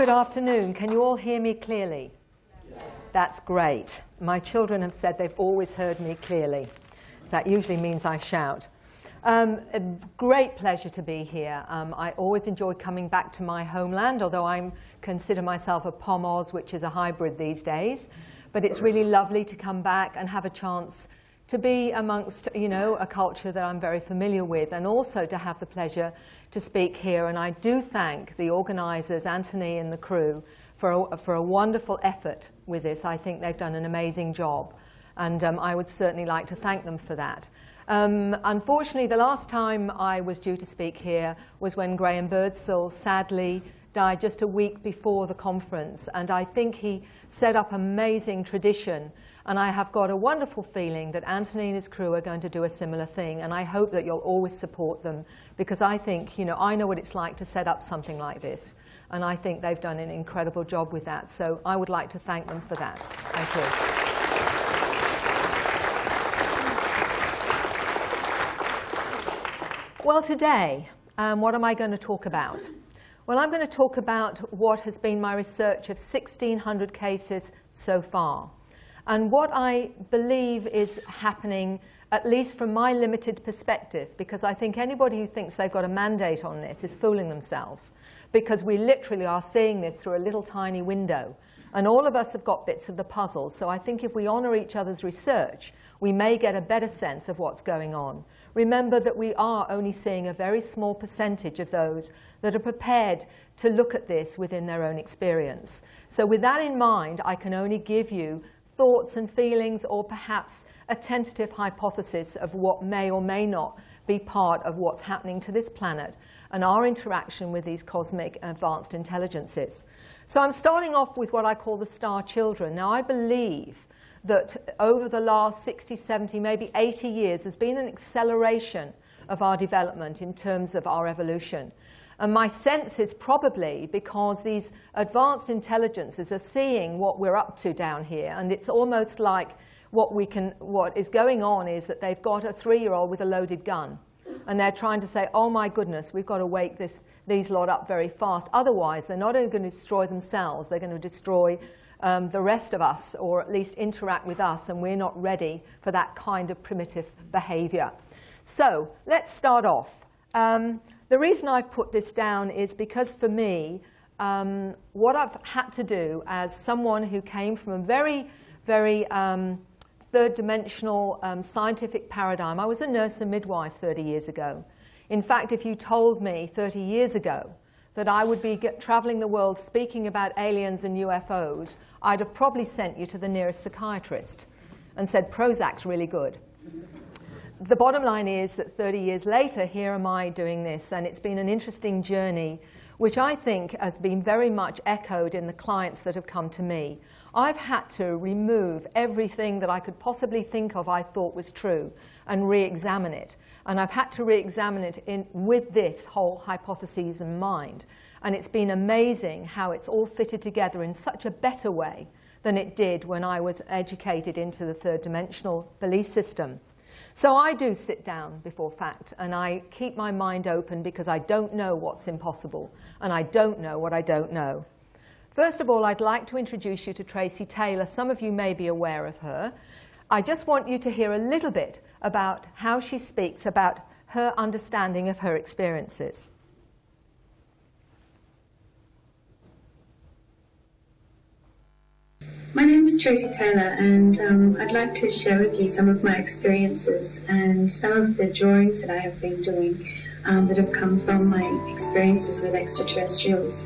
Good afternoon. Can you all hear me clearly? Yes. That's great. My children have said they've always heard me clearly. That usually means I shout. A great pleasure to be here. I always enjoy coming back to my homeland, although I consider myself a POM-Oz, which is a hybrid these days. But it's really lovely to come back and have a chance to be amongst, a culture that I'm very familiar with, and also to have the pleasure to speak here. And I do thank the organisers, Anthony and the crew, for a wonderful effort with this. I think they've done an amazing job, and I would certainly like to thank them for that. Unfortunately, the last time I was due to speak here was when Graham Birdsall sadly died just a week before the conference, and I think he set up an amazing tradition, and I have got a wonderful feeling that Anthony and his crew are going to do a similar thing, and I hope that you'll always support them, because I think, I know what it's like to set up something like this, and I think they've done an incredible job with that, so I would like to thank them for that. Thank you. Well, today, what am I going to talk about? Well, I'm going to talk about what has been my research of 1,600 cases so far, and what I believe is happening, at least from my limited perspective, because I think anybody who thinks they've got a mandate on this is fooling themselves, because we literally are seeing this through a little tiny window, and all of us have got bits of the puzzle. So I think if we honour each other's research, we may get a better sense of what's going on. Remember that we are only seeing a very small percentage of those that are prepared to look at this within their own experience. So with that in mind, I can only give you thoughts and feelings, or perhaps a tentative hypothesis of what may or may not be part of what's happening to this planet and our interaction with these cosmic advanced intelligences. So I'm starting off with what I call the star children. Now, I believe that over the last 60, 70, maybe 80 years, there's been an acceleration of our development in terms of our evolution. And my sense is probably because these advanced intelligences are seeing what we're up to down here, and it's almost like what is going on is that they've got a 3-year-old with a loaded gun, and they're trying to say, oh my goodness, we've got to wake these lot up very fast. Otherwise, they're not only going to destroy themselves, they're going to destroy the rest of us, or at least interact with us, and we're not ready for that kind of primitive behavior. So let's start off. The reason I've put this down is because for me, what I've had to do as someone who came from a very, very third-dimensional scientific paradigm. I was a nurse and midwife 30 years ago. In fact, if you told me 30 years ago that I would be traveling the world speaking about aliens and UFOs, I'd have probably sent you to the nearest psychiatrist and said, Prozac's really good. The bottom line is that 30 years later, here am I doing this, and it's been an interesting journey, which I think has been very much echoed in the clients that have come to me. I've had to remove everything that I could possibly think of I thought was true and re-examine it. And I've had to re-examine it with this whole hypothesis in mind. And it's been amazing how it's all fitted together in such a better way than it did when I was educated into the third-dimensional belief system. So I do sit down before fact, and I keep my mind open because I don't know what's impossible, and I don't know what I don't know. First of all, I'd like to introduce you to Tracy Taylor. Some of you may be aware of her. I just want you to hear a little bit about how she speaks about her understanding of her experiences. My name is Tracy Taylor, and I'd like to share with you some of my experiences and some of the drawings that I have been doing that have come from my experiences with extraterrestrials.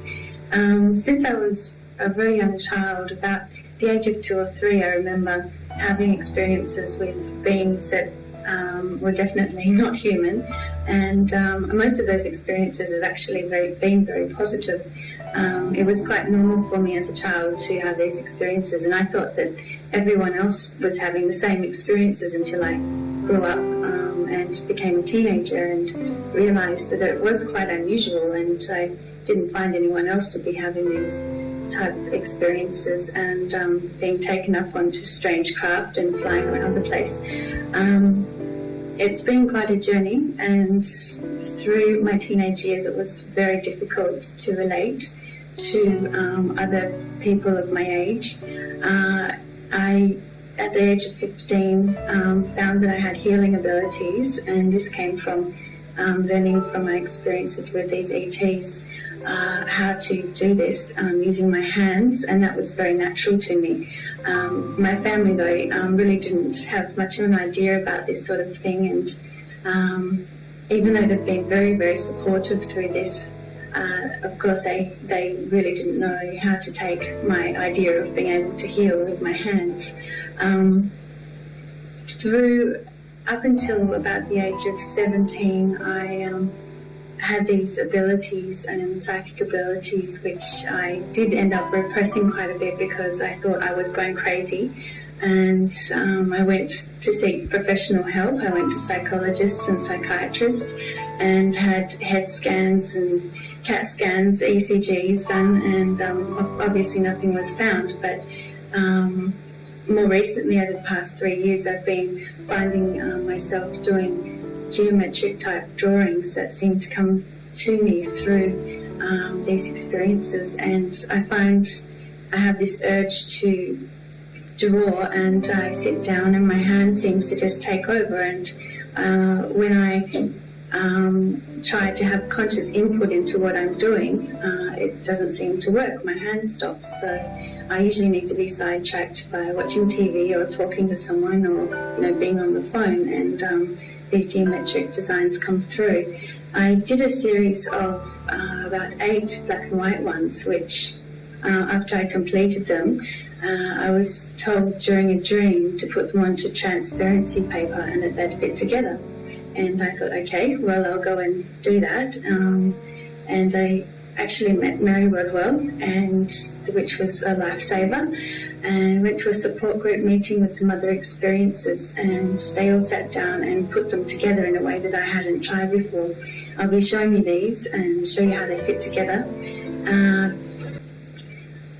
Since I was a very young child, about the age of 2 or 3, I remember having experiences with beings that were definitely not human, and most of those experiences have actually been very positive. It was quite normal for me as a child to have these experiences, and I thought that everyone else was having the same experiences until I grew up and became a teenager and realised that it was quite unusual, and I didn't find anyone else to be having these type of experiences and being taken up onto strange craft and flying around the place. It's been quite a journey, and through my teenage years it was very difficult to relate to other people of my age. I, at the age of 15, found that I had healing abilities, and this came from learning from my experiences with these ETs, how to do this using my hands, and that was very natural to me. My family, though, really didn't have much of an idea about this sort of thing, and even though they've been very, very supportive through this, of course they really didn't know how to take my idea of being able to heal with my hands. Up until about the age of 17, I had these abilities and psychic abilities, which I did end up repressing quite a bit because I thought I was going crazy. And I went to seek professional help. I went to psychologists and psychiatrists and had head scans and CAT scans, ECGs done, and obviously nothing was found. But more recently, over the past 3 years, I've been finding myself doing geometric type drawings that seem to come to me through these experiences, and I find I have this urge to draw, and I sit down and my hand seems to just take over, and when I try to have conscious input into what I'm doing, it doesn't seem to work. My hand stops, so I usually need to be sidetracked by watching TV or talking to someone, or being on the phone, and these geometric designs come through. I did a series of about 8 black and white ones, which after I completed them, I was told during a dream to put them onto transparency paper and that they'd fit together. And I thought, okay, well, I'll go and do that. And I actually met Mary Rodwell, which was a lifesaver, and went to a support group meeting with some other experiences, and they all sat down and put them together in a way that I hadn't tried before. I'll be showing you these and show you how they fit together.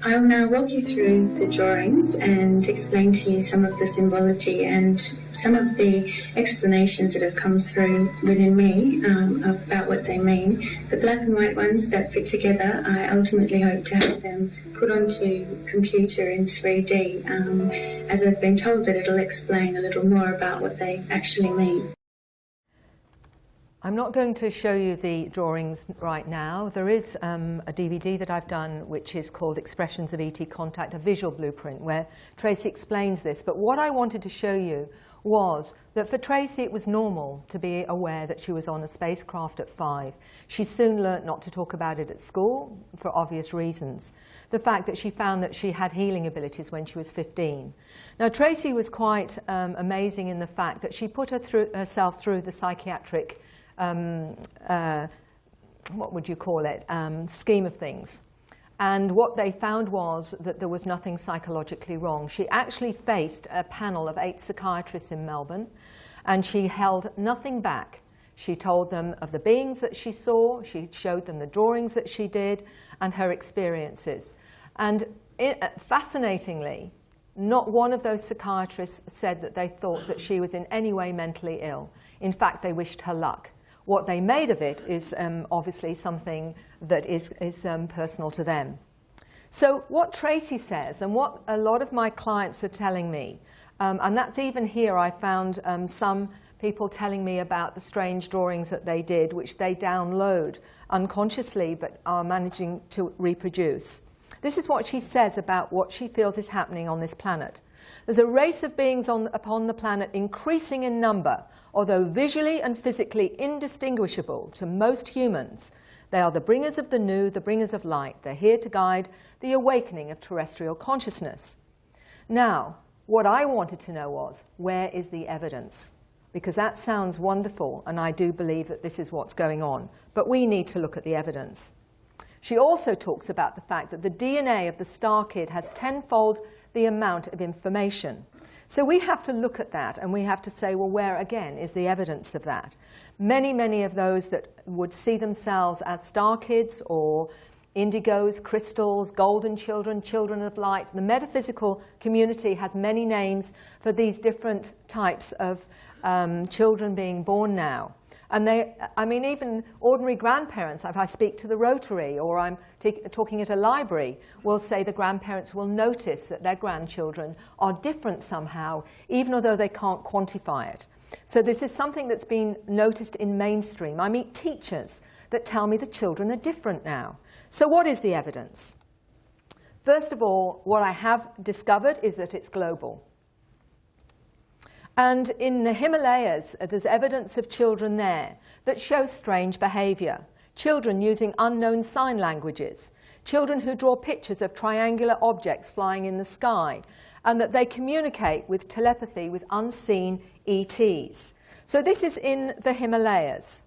I will now walk you through the drawings and explain to you some of the symbology and some of the explanations that have come through within me about what they mean. The black and white ones that fit together, I ultimately hope to have them put onto computer in 3D, as I've been told that it'll explain a little more about what they actually mean. I'm not going to show you the drawings right now. There is a DVD that I've done which is called Expressions of ET Contact, a visual blueprint, where Tracy explains this. But what I wanted to show you was that for Tracy it was normal to be aware that she was on a spacecraft at 5. She soon learnt not to talk about it at school for obvious reasons. The fact that she found that she had healing abilities when she was 15. Now Tracy was quite amazing in the fact that she put herself through the psychiatric what would you call it, scheme of things. And what they found was that there was nothing psychologically wrong. She actually faced a panel of 8 psychiatrists in Melbourne, and she held nothing back. She told them of the beings that she saw, she showed them the drawings that she did, and her experiences. And fascinatingly, not one of those psychiatrists said that they thought that she was in any way mentally ill. In fact, they wished her luck. What they made of it is obviously something that is personal to them. So what Tracy says, and what a lot of my clients are telling me, and that's even here I found some people telling me about the strange drawings that they did, which they download unconsciously but are managing to reproduce. This is what she says about what she feels is happening on this planet. There's a race of beings upon the planet increasing in number, although visually and physically indistinguishable to most humans. They are the bringers of the new, the bringers of light. They're here to guide the awakening of terrestrial consciousness. Now, what I wanted to know was, where is the evidence? Because that sounds wonderful, and I do believe that this is what's going on. But we need to look at the evidence. She also talks about the fact that the DNA of the star kid has 10-fold the amount of information. So we have to look at that, and we have to say, well, where again is the evidence of that? Many, many of those that would see themselves as star kids or indigos, crystals, golden children, children of light. The metaphysical community has many names for these different types of children being born now. And I mean, even ordinary grandparents, if I speak to the Rotary or I'm talking at a library, will say the grandparents will notice that their grandchildren are different somehow, even although they can't quantify it. So this is something that's been noticed in mainstream. I meet teachers that tell me the children are different now. So what is the evidence? First of all, what I have discovered is that it's global. And in the Himalayas, there's evidence of children there that show strange behavior. Children using unknown sign languages. Children who draw pictures of triangular objects flying in the sky. And that they communicate with telepathy with unseen ETs. So this is in the Himalayas.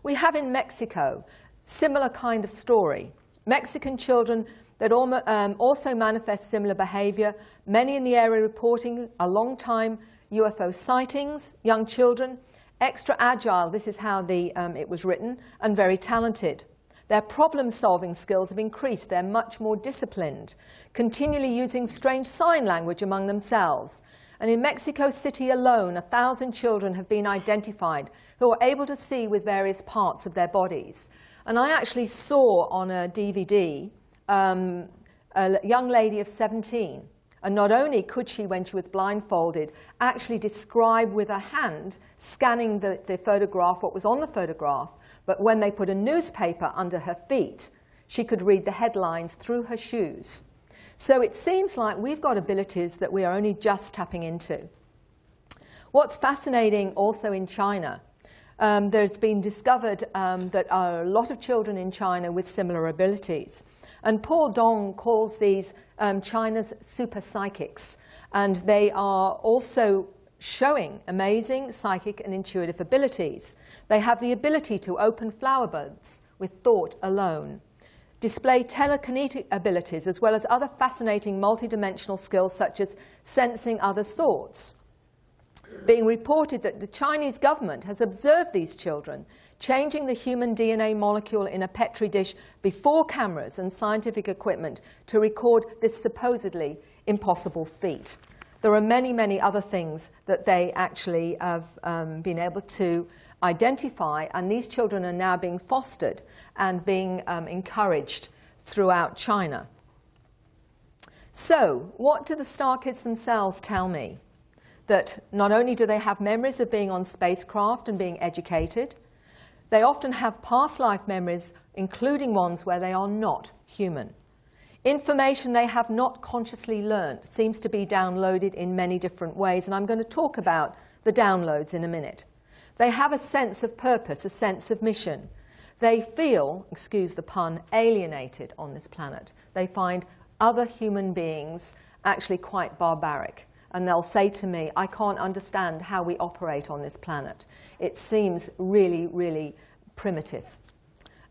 We have in Mexico similar kind of story. Mexican children that also manifest similar behavior. Many in the area reporting a long time UFO sightings, young children, extra agile, this is how it was written, and very talented. Their problem-solving skills have increased. They're much more disciplined, continually using strange sign language among themselves. And in Mexico City alone, 1,000 children have been identified who are able to see with various parts of their bodies. And I actually saw on a DVD a young lady of 17. And not only could she, when she was blindfolded, actually describe with her hand, scanning the photograph, what was on the photograph, but when they put a newspaper under her feet, she could read the headlines through her shoes. So it seems like we've got abilities that we are only just tapping into. What's fascinating also in China, there's been discovered that there are a lot of children in China with similar abilities. And Paul Dong calls these China's super psychics. And they are also showing amazing psychic and intuitive abilities. They have the ability to open flower buds with thought alone, display telekinetic abilities, as well as other fascinating multidimensional skills such as sensing others' thoughts. Being reported that the Chinese government has observed these children changing the human DNA molecule in a Petri dish before cameras and scientific equipment to record this supposedly impossible feat. There are many, many other things that they actually have been able to identify, and these children are now being fostered and being encouraged throughout China. So, what do the star kids themselves tell me? That not only do they have memories of being on spacecraft and being educated, they often have past life memories, including ones where they are not human. Information they have not consciously learned seems to be downloaded in many different ways, and I'm going to talk about the downloads in a minute. They have a sense of purpose, a sense of mission. They feel, excuse the pun, alienated on this planet. They find other human beings actually quite barbaric. And they'll say to me, I can't understand how we operate on this planet. It seems really, really primitive.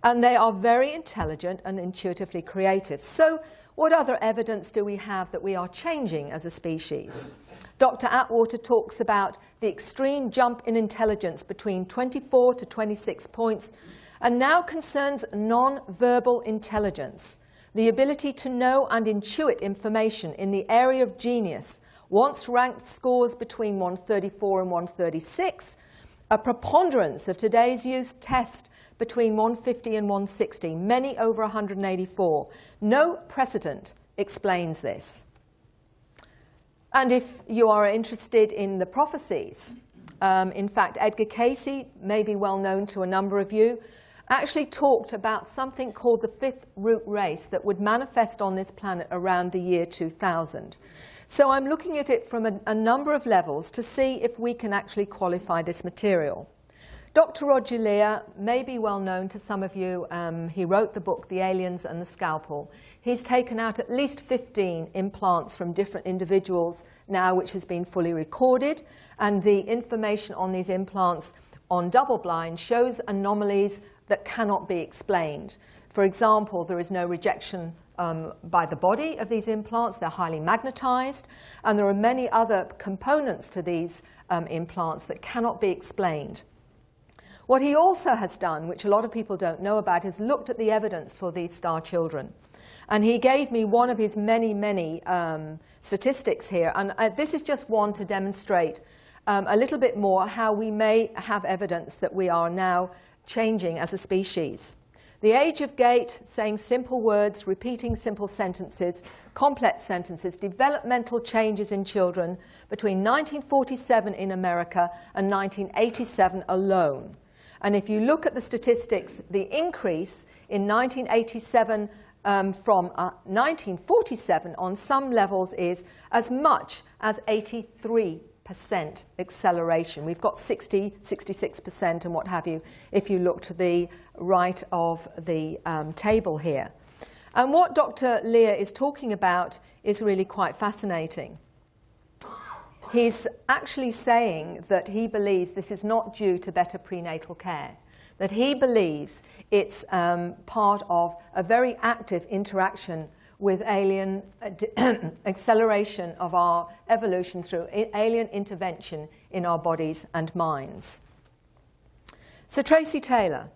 And they are very intelligent and intuitively creative. So what other evidence do we have that we are changing as a species? Dr. Atwater talks about the extreme jump in intelligence between 24 to 26 points, and now concerns non-verbal intelligence, the ability to know and intuit information in the area of genius, once ranked scores between 134 and 136, a preponderance of today's youth test between 150 and 160, many over 184. No precedent explains this. And if you are interested in the prophecies, in fact, Edgar Cayce, may be well known to a number of you, actually talked about something called the fifth root race that would manifest on this planet around the year 2000. So I'm looking at it from a number of levels to see if we can actually qualify this material. Dr. Roger Lear may be well known to some of you. He wrote the book, The Aliens and the Scalpel. He's taken out at least 15 implants from different individuals now, which has been fully recorded. And the information on these implants on double blind shows anomalies that cannot be explained. For example, there is no rejection by the body of these implants. They're highly magnetized, and there are many other components to these implants that cannot be explained. What he also has done, which a lot of people don't know about, is looked at the evidence for these star children. And he gave me one of his many, many statistics here, and this is just one to demonstrate a little bit more how we may have evidence that we are now changing as a species. The age of gait, saying simple words, repeating simple sentences, complex sentences, developmental changes in children between 1947 in America and 1987 alone. And if you look at the statistics, the increase in 1987 from 1947 on some levels is as much as 83% acceleration. We've got 60, 66% and what have you if you look to the right of the table here. And what Dr. Lear is talking about is really quite fascinating. He's actually saying that he believes this is not due to better prenatal care, that he believes it's part of a very active interaction with alien acceleration of our evolution through alien intervention in our bodies and minds. So Tracy Taylor,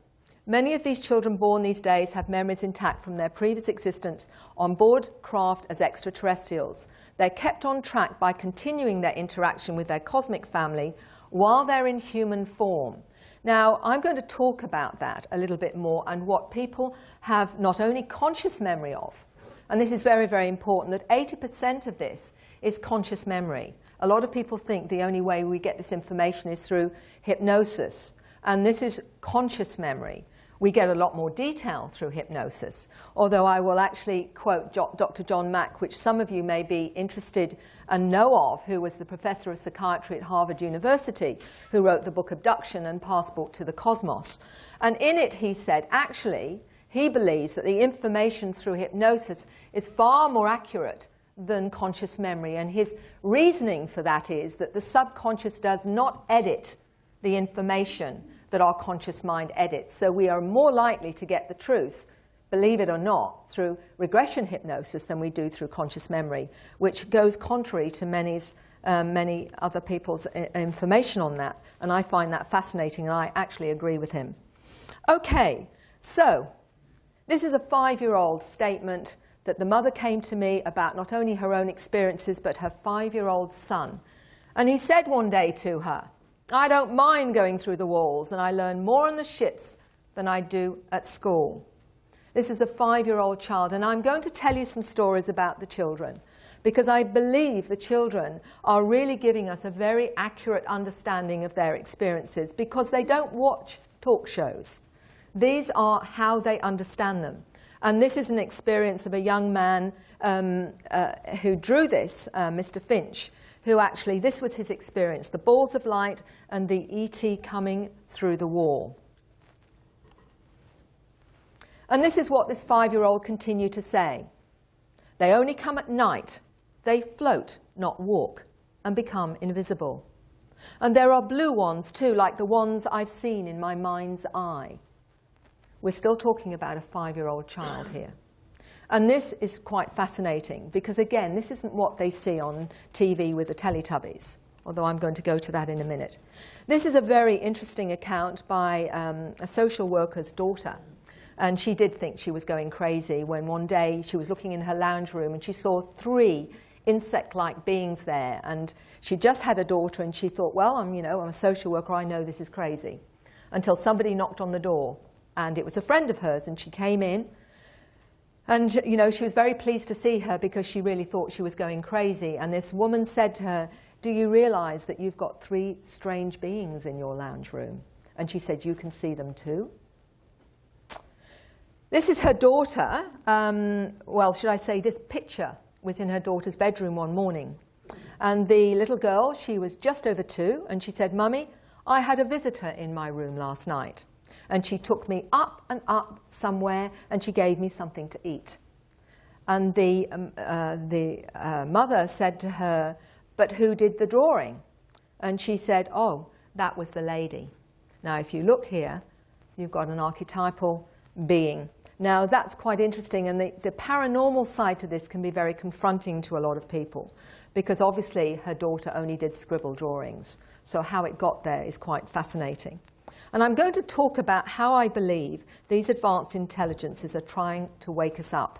many of these children born these days have memories intact from their previous existence on board craft as extraterrestrials. They're kept on track by continuing their interaction with their cosmic family while they're in human form. Now, I'm going to talk about that a little bit more and what people have not only conscious memory of, and this is very, very important, that 80% of this is conscious memory. A lot of people think the only way we get this information is through hypnosis, and this is conscious memory. We get a lot more detail through hypnosis, although I will actually quote Dr. John Mack, which some of you may be interested and know of, who was the professor of psychiatry at Harvard University, who wrote the book Abduction and Passport to the Cosmos. And in it he said, actually, he believes that the information through hypnosis is far more accurate than conscious memory. And his reasoning for that is that the subconscious does not edit the information that our conscious mind edits. So we are more likely to get the truth, believe it or not, through regression hypnosis than we do through conscious memory, which goes contrary to many other people's information on that. And I find that fascinating, and I actually agree with him. Okay, so this is a 5-year-old statement that the mother came to me about not only her own experiences, but her 5-year-old son. And he said one day to her, "I don't mind going through the walls, and I learn more on the ships than I do at school." This is a 5-year-old child, and I'm going to tell you some stories about the children, because I believe the children are really giving us a very accurate understanding of their experiences, because they don't watch talk shows. These are how they understand them. And this is an experience of a young man who drew this, Mr. Finch, who actually, this was his experience, the balls of light and the ET coming through the wall. And this is what this 5-year-old continued to say. They only come at night. They float, not walk, and become invisible. And there are blue ones too, like the ones I've seen in my mind's eye. We're still talking about a 5-year-old child here. And this is quite fascinating because, again, this isn't what they see on TV with the Teletubbies, although I'm going to go to that in a minute. This is a very interesting account by a social worker's daughter. And she did think she was going crazy when one day she was looking in her lounge room and she saw 3 insect-like beings there. And she just had a daughter and she thought, well, I'm a social worker, I know this is crazy. Until somebody knocked on the door. And it was a friend of hers, and she came in. And, she was very pleased to see her because she really thought she was going crazy. And this woman said to her, "Do you realize that you've got 3 strange beings in your lounge room?" And she said, "You can see them too?" This is her daughter. Well, should I say this picture was in her daughter's bedroom one morning. And the little girl, she was just over 2, and she said, "Mummy, I had a visitor in my room last night. And she took me up and up somewhere, and she gave me something to eat." And the mother said to her, "But who did the drawing?" And she said, "Oh, that was the lady." Now, if you look here, you've got an archetypal being. Now, that's quite interesting, and the paranormal side to this can be very confronting to a lot of people, because obviously her daughter only did scribble drawings. So how it got there is quite fascinating. And I'm going to talk about how I believe these advanced intelligences are trying to wake us up.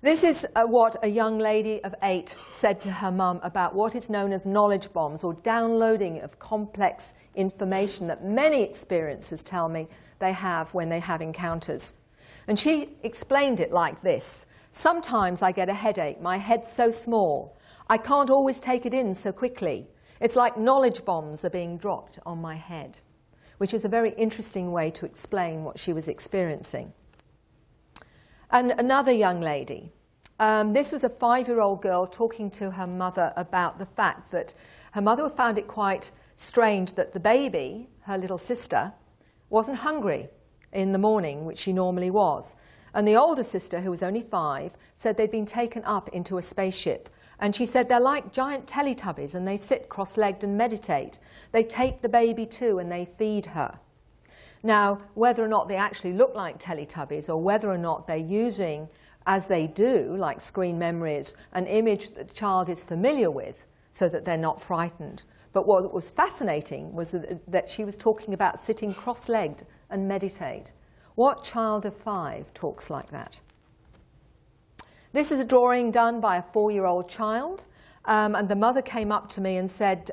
This is what a young lady of 8 said to her mum about what is known as knowledge bombs, or downloading of complex information that many experiencers tell me they have when they have encounters. And she explained it like this: sometimes I get a headache, my head's so small, I can't always take it in so quickly. It's like knowledge bombs are being dropped on my head, which is a very interesting way to explain what she was experiencing. And another young lady, this was a 5-year-old girl talking to her mother about the fact that her mother found it quite strange that the baby, her little sister, wasn't hungry in the morning, which she normally was. And the older sister, who was only 5, said they'd been taken up into a spaceship. And she said they're like giant Teletubbies, and they sit cross-legged and meditate. They take the baby too and they feed her. Now, whether or not they actually look like Teletubbies, or whether or not they're using, as they do, like screen memories, an image that the child is familiar with so that they're not frightened. But what was fascinating was that she was talking about sitting cross-legged and meditate. What child of 5 talks like that? This is a drawing done by a 4-year-old child. And the mother came up to me and said,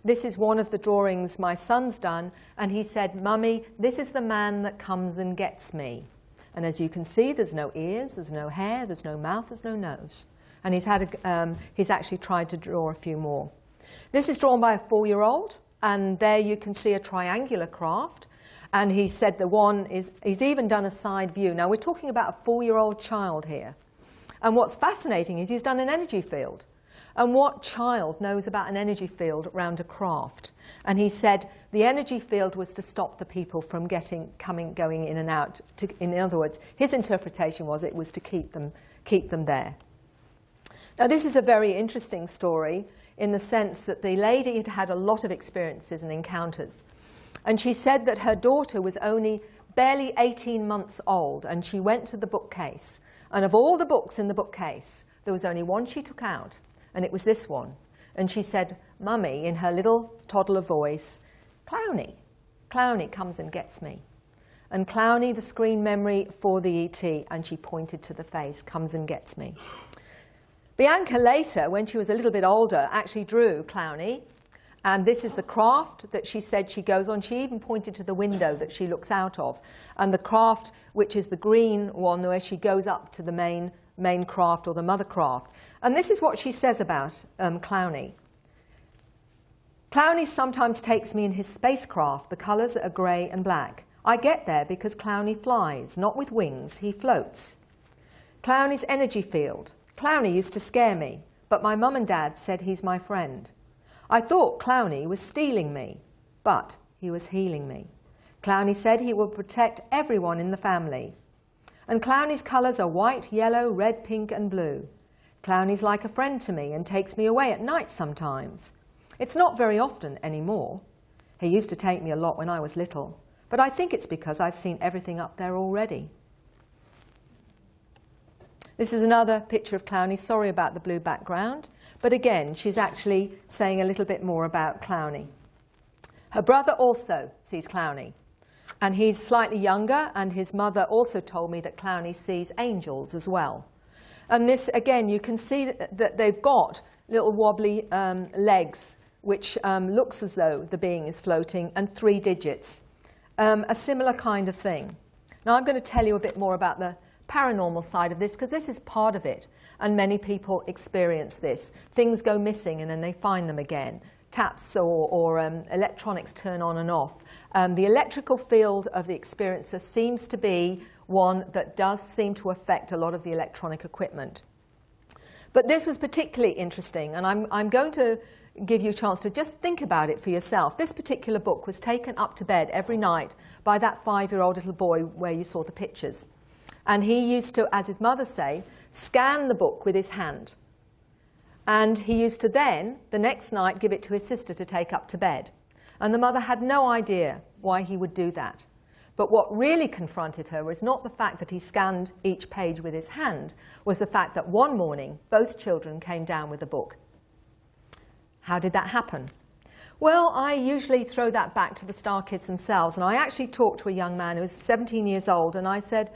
this is one of the drawings my son's done. And he said, "Mummy, this is the man that comes and gets me." And as you can see, there's no ears, there's no hair, there's no mouth, there's no nose. And he's actually tried to draw a few more. This is drawn by a 4-year-old. And there you can see a triangular craft. And he said he's even done a side view. Now, we're talking about a 4-year-old child here. And what's fascinating is he's done an energy field. And what child knows about an energy field around a craft? And he said the energy field was to stop the people from going in and out. In other words, his interpretation was it was to keep them there. Now, this is a very interesting story in the sense that the lady had had a lot of experiences and encounters. And she said that her daughter was only barely 18 months old, and she went to the bookcase. And of all the books in the bookcase, there was only one she took out. And it was this one. And she said, "Mummy," in her little toddler voice, "Clowny, Clowny comes and gets me." And Clowny, the screen memory for the ET, and she pointed to the face, comes and gets me. Bianca later, when she was a little bit older, actually drew Clowny. And this is the craft that she said she goes on. She even pointed to the window that she looks out of. And the craft, which is the green one, where she goes up to the main craft, or the mother craft. And this is what she says about Clowny. "Clowny sometimes takes me in his spacecraft. The colours are grey and black. I get there because Clowny flies, not with wings, he floats. Clowny's energy field. Clowny used to scare me, but my mum and dad said he's my friend. I thought Clowny was stealing me, but he was healing me. Clowny said he would protect everyone in the family. And Clowny's colours are white, yellow, red, pink and blue. Clowny's like a friend to me and takes me away at night sometimes. It's not very often anymore. He used to take me a lot when I was little, but I think it's because I've seen everything up there already." This is another picture of Clowny. Sorry about the blue background. But again, she's actually saying a little bit more about Clowny. Her brother also sees Clowny. And he's slightly younger, and his mother also told me that Clowny sees angels as well. And this, again, you can see that they've got little wobbly legs, which looks as though the being is floating, and 3 digits. A similar kind of thing. Now, I'm going to tell you a bit more about the paranormal side of this, because this is part of it, and many people experience this. Things go missing and then they find them again. Taps or electronics turn on and off. The electrical field of the experiencer seems to be one that does seem to affect a lot of the electronic equipment. But this was particularly interesting, and I'm going to give you a chance to just think about it for yourself. This particular book was taken up to bed every night by that 5-year-old little boy where you saw the pictures. And he used to, as his mother say, scan the book with his hand. And he used to then, the next night, give it to his sister to take up to bed. And the mother had no idea why he would do that. But what really confronted her was not the fact that he scanned each page with his hand, was the fact that one morning, both children came down with the book. How did that happen? Well, I usually throw that back to the Star Kids themselves. And I actually talked to a young man who was 17 years old, and I said,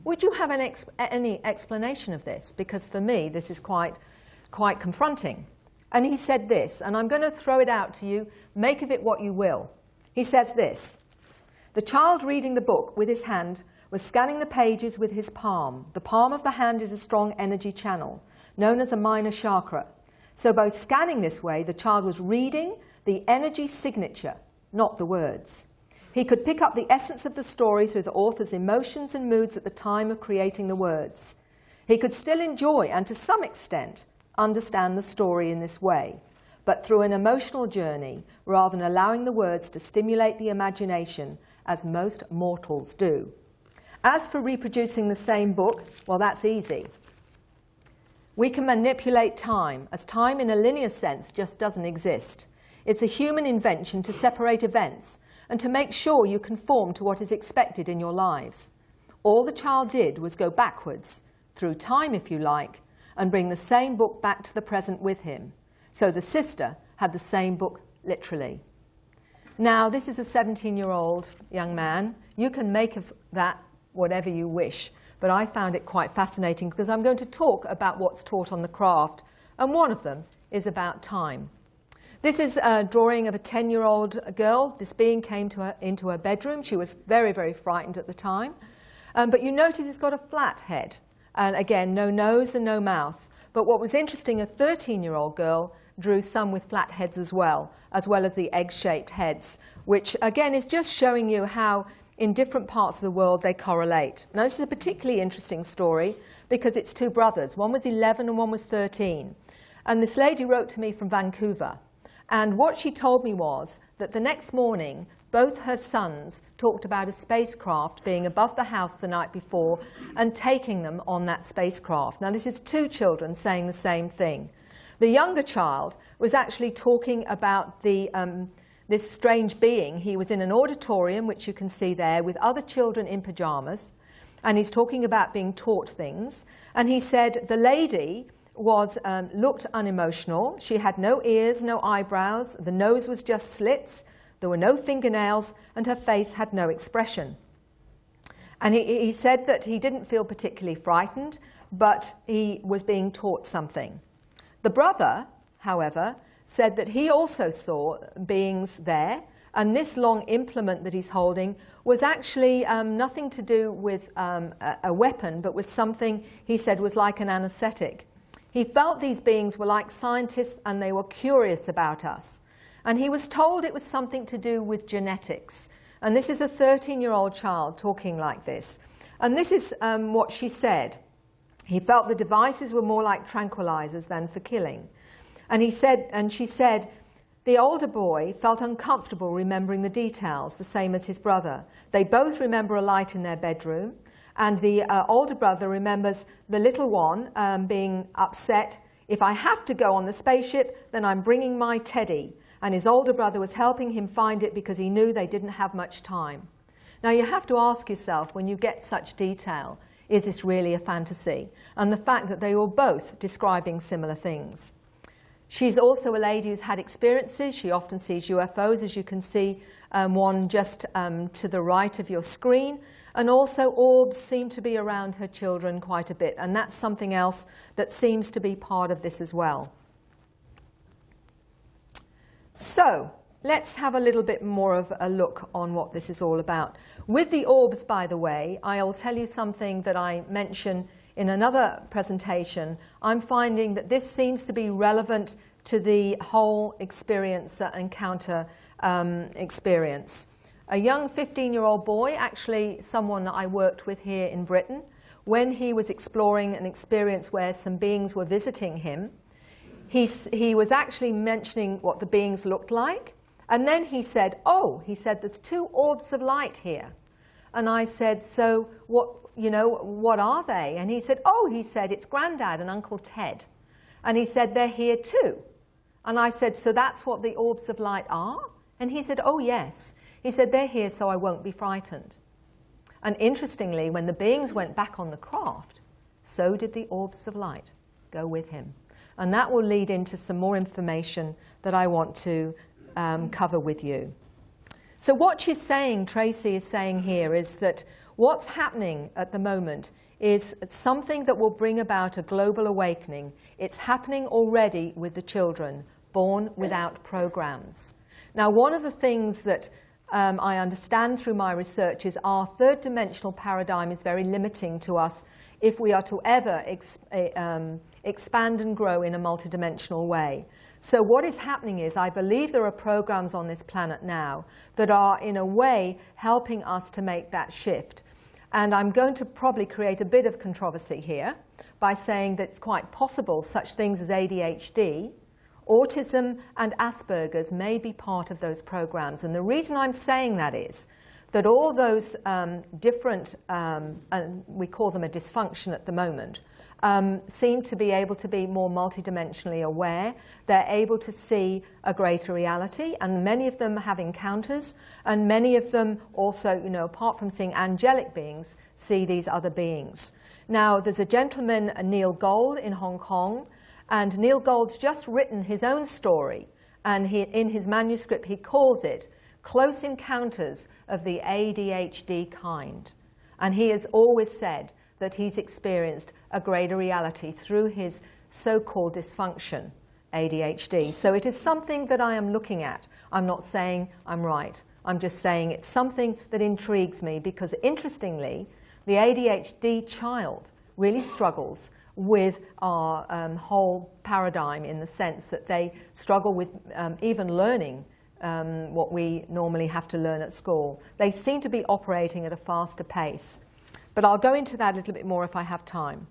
Would you have any explanation of this? Because for me, this is quite confronting. And he said this, and I'm going to throw it out to you. Make of it what you will. He says this: the child reading the book with his hand was scanning the pages with his palm. The palm of the hand is a strong energy channel, known as a minor chakra. So by scanning this way, the child was reading the energy signature, not the words. He could pick up the essence of the story through the author's emotions and moods at the time of creating the words. He could still enjoy and, to some extent, understand the story in this way, but through an emotional journey, rather than allowing the words to stimulate the imagination, as most mortals do. As for reproducing the same book, well, that's easy. We can manipulate time, as time in a linear sense just doesn't exist. It's a human invention to separate events and to make sure you conform to what is expected in your lives. All the child did was go backwards, through time if you like, and bring the same book back to the present with him. So the sister had the same book literally. Now, this is a 17-year-old young man. You can make of that whatever you wish, but I found it quite fascinating because I'm going to talk about what's taught on the craft, and one of them is about time. This is a drawing of a 10-year-old girl. This being came into her bedroom. She was very, very frightened at the time. But you notice it's got a flat head. And again, no nose and no mouth. But what was interesting, a 13-year-old girl drew some with flat heads as well as the egg-shaped heads, which again is just showing you how in different parts of the world they correlate. Now, this is a particularly interesting story because it's two brothers. One was 11 and one was 13. And this lady wrote to me from Vancouver. And what she told me was that the next morning, both her sons talked about a spacecraft being above the house the night before and taking them on that spacecraft. Now, this is two children saying the same thing. The younger child was actually talking about this strange being. He was in an auditorium, which you can see there, with other children in pajamas, and he's talking about being taught things. And he said the lady looked unemotional. She had no ears, no eyebrows. The nose was just slits. There were no fingernails, and her face had no expression. And he said that he didn't feel particularly frightened, but he was being taught something. The brother, however, said that he also saw beings there, and this long implement that he's holding was actually nothing to do with a weapon, but was something he said was like an anesthetic. He felt these beings were like scientists and they were curious about us. And he was told it was something to do with genetics. And this is a 13-year-old child talking like this. And this is what she said. He felt the devices were more like tranquilizers than for killing. And she said, the older boy felt uncomfortable remembering the details, the same as his brother. They both remember a light in their bedroom. And the older brother remembers the little one being upset. If I have to go on the spaceship, then I'm bringing my teddy. And his older brother was helping him find it because he knew they didn't have much time. Now, you have to ask yourself, when you get such detail, is this really a fantasy? And the fact that they were both describing similar things. She's also a lady who's had experiences. She often sees UFOs, as you can see one just to the right of your screen. And also orbs seem to be around her children quite a bit. And that's something else that seems to be part of this as well. So let's have a little bit more of a look on what this is all about. With the orbs, by the way, I'll tell you something that I mentioned in another presentation. I'm finding that this seems to be relevant to the whole experience, encounter experience. A young 15-year-old boy, actually someone that I worked with here in Britain, when he was exploring an experience where some beings were visiting him, he was actually mentioning what the beings looked like. And then he said, there's two orbs of light here. And I said, so what are they? And he said, it's Grandad and Uncle Ted. And he said, they're here too. And I said, so that's what the orbs of light are? And he said, oh, yes. He said, they're here so I won't be frightened. And interestingly, when the beings went back on the craft, so did the orbs of light go with him. And that will lead into some more information that I want to cover with you. So what she's saying, Tracy is saying here, is that What's happening at the moment is something that will bring about a global awakening. It's happening already with the children born without programs. Now, one of the things that I understand through my research is our third dimensional paradigm is very limiting to us if we are to ever expand and grow in a multidimensional way. So what is happening is, I believe there are programs on this planet now that are in a way helping us to make that shift. And I'm going to probably create a bit of controversy here by saying that it's quite possible such things as ADHD, autism and Asperger's may be part of those programs. And the reason I'm saying that is that all those different, and we call them a dysfunction at the moment, seem to be able to be more multidimensionally aware. They're able to see a greater reality, and many of them have encounters, and many of them also, you know, apart from seeing angelic beings, see these other beings. Now, there's a gentleman, Neil Gold, in Hong Kong, and Neil Gold's just written his own story, and in his manuscript he calls it Close Encounters of the ADHD Kind. And he has always said that he's experienced a greater reality through his so-called dysfunction, ADHD. So it is something that I am looking at. I'm not saying I'm right. I'm just saying it's something that intrigues me because, interestingly, the ADHD child really struggles with our whole paradigm in the sense that they struggle with even learning what we normally have to learn at school. They seem to be operating at a faster pace. But I'll go into that a little bit more if I have time.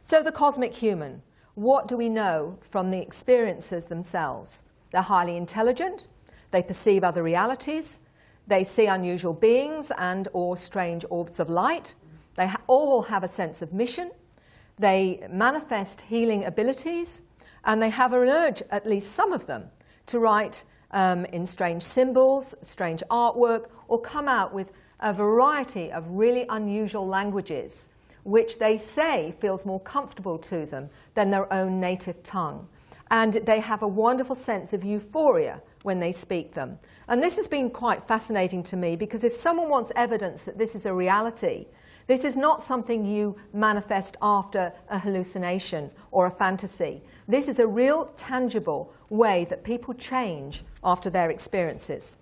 So the cosmic human, what do we know from the experiences themselves? They're highly intelligent, they perceive other realities, they see unusual beings and or strange orbs of light, they all have a sense of mission, they manifest healing abilities, and they have an urge, at least some of them, to write in strange symbols, strange artwork, or come out with a variety of really unusual languages, which they say feels more comfortable to them than their own native tongue. And they have a wonderful sense of euphoria when they speak them. And this has been quite fascinating to me, because if someone wants evidence that this is a reality, this is not something you manifest after a hallucination or a fantasy. This is a real, tangible way that people change after their experiences.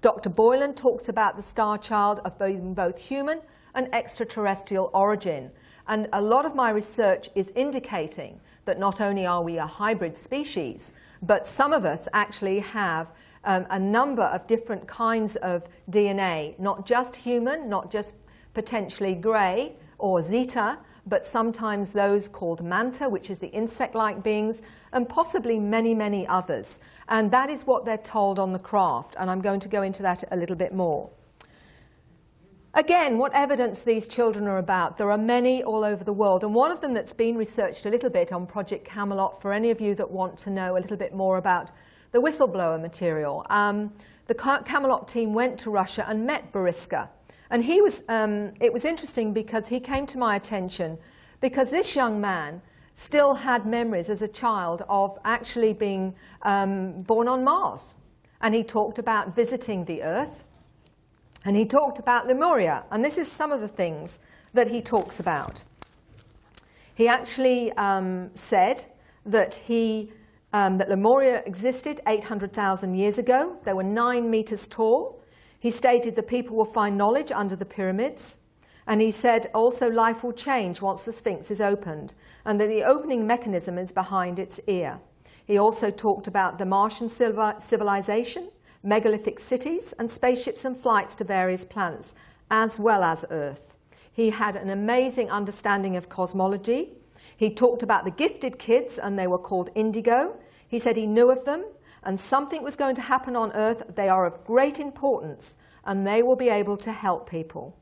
Dr. Boylan talks about the star child of both human and extraterrestrial origin. And a lot of my research is indicating that not only are we a hybrid species, but some of us actually have a number of different kinds of DNA, not just human, not just potentially grey or zeta, but sometimes those called manta, which is the insect-like beings, and possibly many, many others. And that is what they're told on the craft, and I'm going to go into that a little bit more. Again, what evidence these children are about. There are many all over the world, and one of them that's been researched a little bit on Project Camelot, for any of you that want to know a little bit more about the whistleblower material. The Camelot team went to Russia and met Boriska. And he was, it was interesting because he came to my attention because this young man still had memories as a child of actually being born on Mars. And he talked about visiting the Earth. And he talked about Lemuria. And this is some of the things that he talks about. He actually said that, that Lemuria existed 800,000 years ago. They were 9 meters tall. He stated the people will find knowledge under the pyramids. And he said also life will change once the Sphinx is opened, and that the opening mechanism is behind its ear. He also talked about the Martian civilization, megalithic cities, and spaceships and flights to various planets, as well as Earth. He had an amazing understanding of cosmology. He talked about the gifted kids, and they were called indigo. He said he knew of them, and something was going to happen on Earth. They are of great importance, and they will be able to help people.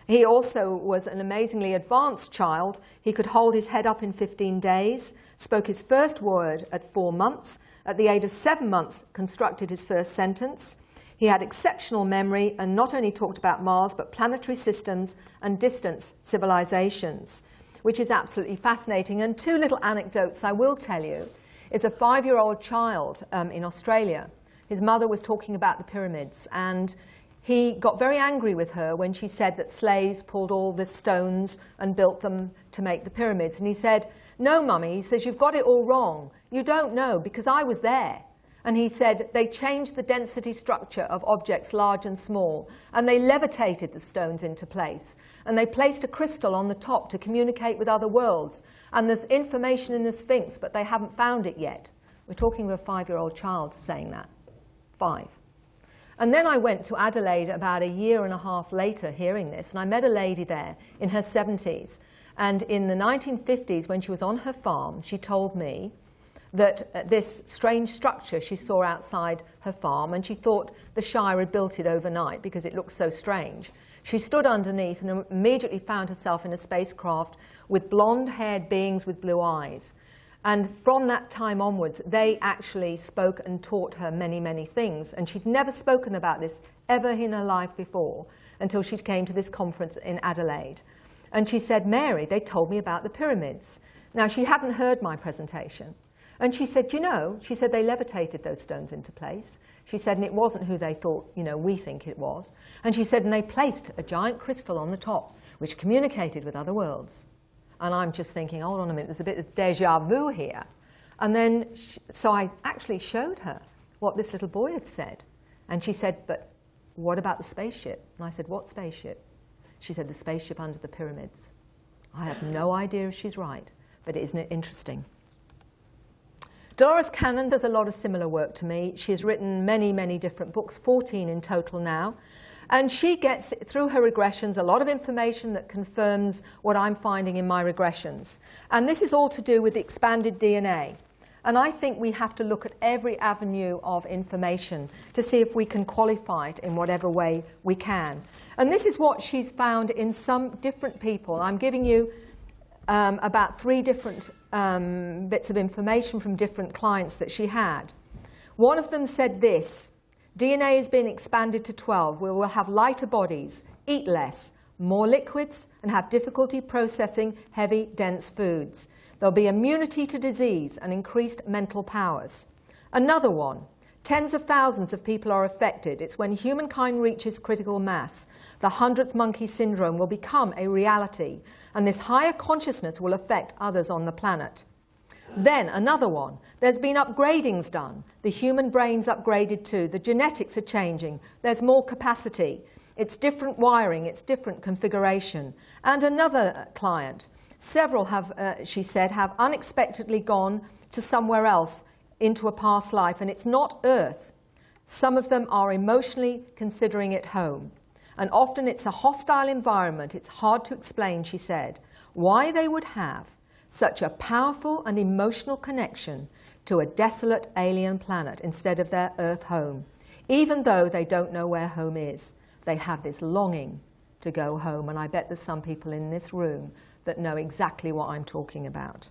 He also was an amazingly advanced child. He could hold his head up in 15 days, spoke his first word at 4 months. At the age of 7 months, constructed his first sentence. He had exceptional memory and not only talked about Mars, but planetary systems and distant civilizations, which is absolutely fascinating. And 2 little anecdotes I will tell you is a 5-year-old child in Australia. His mother was talking about the pyramids, and he got very angry with her when she said that slaves pulled all the stones and built them to make the pyramids. And he said, "No, Mummy," he says, "you've got it all wrong. You don't know, because I was there." And he said they changed the density structure of objects large and small, and they levitated the stones into place. And they placed a crystal on the top to communicate with other worlds. And there's information in the Sphinx, but they haven't found it yet. We're talking of a 5-year-old child saying that. 5. And then I went to Adelaide about a year and a half later hearing this, and I met a lady there in her 70s. And in the 1950s, when she was on her farm, she told me that this strange structure she saw outside her farm, and she thought the Shire had built it overnight because it looked so strange. She stood underneath and immediately found herself in a spacecraft with blonde-haired beings with blue eyes. And from that time onwards, they actually spoke and taught her many, many things. And she'd never spoken about this ever in her life before until she came to this conference in Adelaide. And she said, "Mary, they told me about the pyramids." Now, she hadn't heard my presentation. And she said, "You know," she said, "they levitated those stones into place." She said, "And it wasn't who they thought, we think it was." And she said, "And they placed a giant crystal on the top, which communicated with other worlds." And I'm just thinking, hold on a minute, there's a bit of déjà vu here. And then, so I actually showed her what this little boy had said. And she said, "But what about the spaceship?" And I said, "What spaceship?" She said, "The spaceship under the pyramids." I have no idea if she's right, but isn't it interesting? Dolores Cannon does a lot of similar work to me. She's written many, many different books, 14 in total now. And she gets, through her regressions, a lot of information that confirms what I'm finding in my regressions. And this is all to do with expanded DNA. And I think we have to look at every avenue of information to see if we can qualify it in whatever way we can. And this is what she's found in some different people. I'm giving you about 3 different bits of information from different clients that she had. One of them said this: "DNA has been expanded to 12. We will have lighter bodies, eat less, more liquids, and have difficulty processing heavy, dense foods. There'll be immunity to disease and increased mental powers." Another one: "Tens of thousands of people are affected. It's when humankind reaches critical mass. The 100th monkey syndrome will become a reality, and this higher consciousness will affect others on the planet." Then another one: "There's been upgradings done. The human brain's upgraded too. The genetics are changing. There's more capacity. It's different wiring. It's different configuration." And another client: "Several have," she said, "have unexpectedly gone to somewhere else into a past life, and it's not Earth. Some of them are emotionally considering it home. And often it's a hostile environment. It's hard to explain," she said, "why they would have such a powerful and emotional connection to a desolate alien planet instead of their Earth home. Even though they don't know where home is, they have this longing to go home." And I bet there's some people in this room that know exactly what I'm talking about.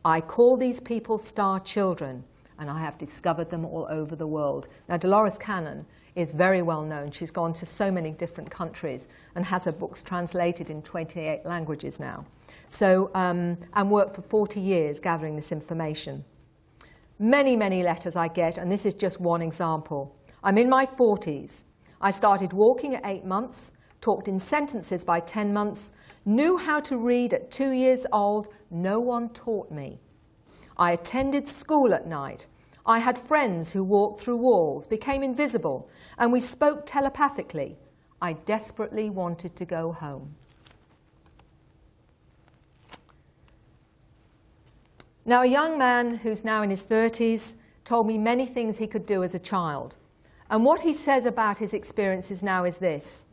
I call these people star children, and I have discovered them all over the world. Now, Dolores Cannon is very well known. She's gone to so many different countries and has her books translated in 28 languages now. So, and worked for 40 years gathering this information. Many, many letters I get, and this is just one example. "I'm in my 40s. I started walking at 8 months, talked in sentences by 10 months, knew how to read at 2 years old. No one taught me. I attended school at night. I had friends who walked through walls, became invisible, and we spoke telepathically. I desperately wanted to go home." Now, a young man who's now in his 30s told me many things he could do as a child. And what he says about his experiences now is this: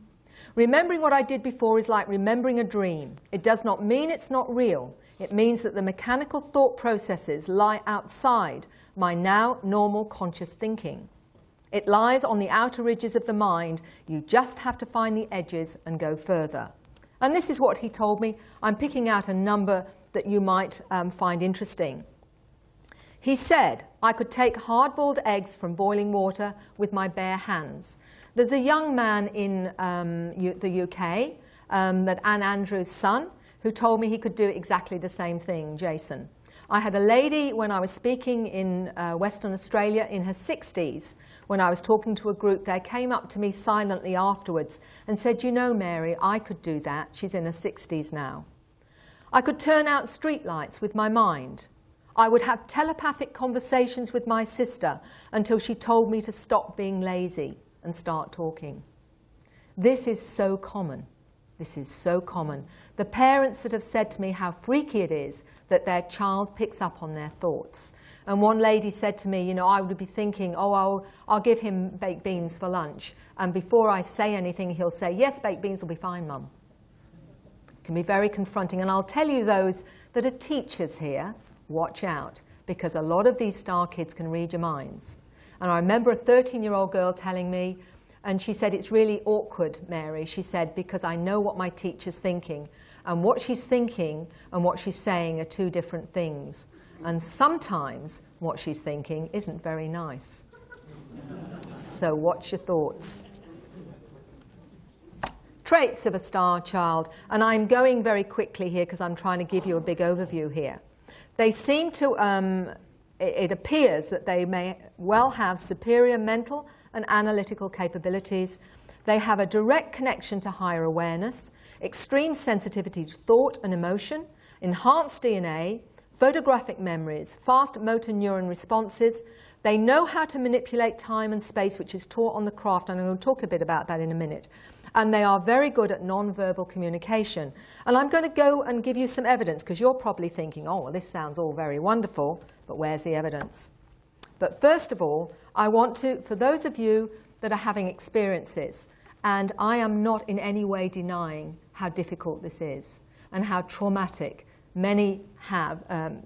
"Remembering what I did before is like remembering a dream. It does not mean it's not real. It means that the mechanical thought processes lie outside my now normal conscious thinking. It lies on the outer ridges of the mind. You just have to find the edges and go further." And this is what he told me. I'm picking out a number that you might find interesting. He said, "I could take hard-boiled eggs from boiling water with my bare hands." There's a young man in the UK, that Anne Andrews' son, who told me he could do exactly the same thing, Jason. I had a lady when I was speaking in Western Australia in her 60s, when I was talking to a group there, came up to me silently afterwards and said, "You know, Mary, I could do that." She's in her 60s now. I could turn out streetlights with my mind. I would have telepathic conversations with my sister until she told me to stop being lazy and start talking. This is so common. This is so common. The parents that have said to me how freaky it is that their child picks up on their thoughts. And one lady said to me, you know, I would be thinking, oh, I'll give him baked beans for lunch. And before I say anything, he'll say, "Yes, baked beans will be fine, Mum." It can be very confronting. And I'll tell you, those that are teachers here, watch out, because a lot of these star kids can read your minds. And I remember a 13-year-old girl telling me, and she said, "It's really awkward, Mary," she said, "because I know what my teacher's thinking. And what she's thinking and what she's saying are two different things. And sometimes what she's thinking isn't very nice." So watch your thoughts. Traits of a star child. And I'm going very quickly here because I'm trying to give you a big overview here. They seem to, it appears that they may well have superior mental and analytical capabilities. They have a direct connection to higher awareness, extreme sensitivity to thought and emotion, enhanced DNA, photographic memories, fast motor neuron responses. They know how to manipulate time and space, which is taught on the craft, and I'm going to talk a bit about that in a minute. And they are very good at non-verbal communication. And I'm going to go and give you some evidence, because you're probably thinking, oh, well, this sounds all very wonderful, but where's the evidence? But first of all, I want to, for those of you that are having experiences, and I am not in any way denying how difficult this is and how traumatic many have,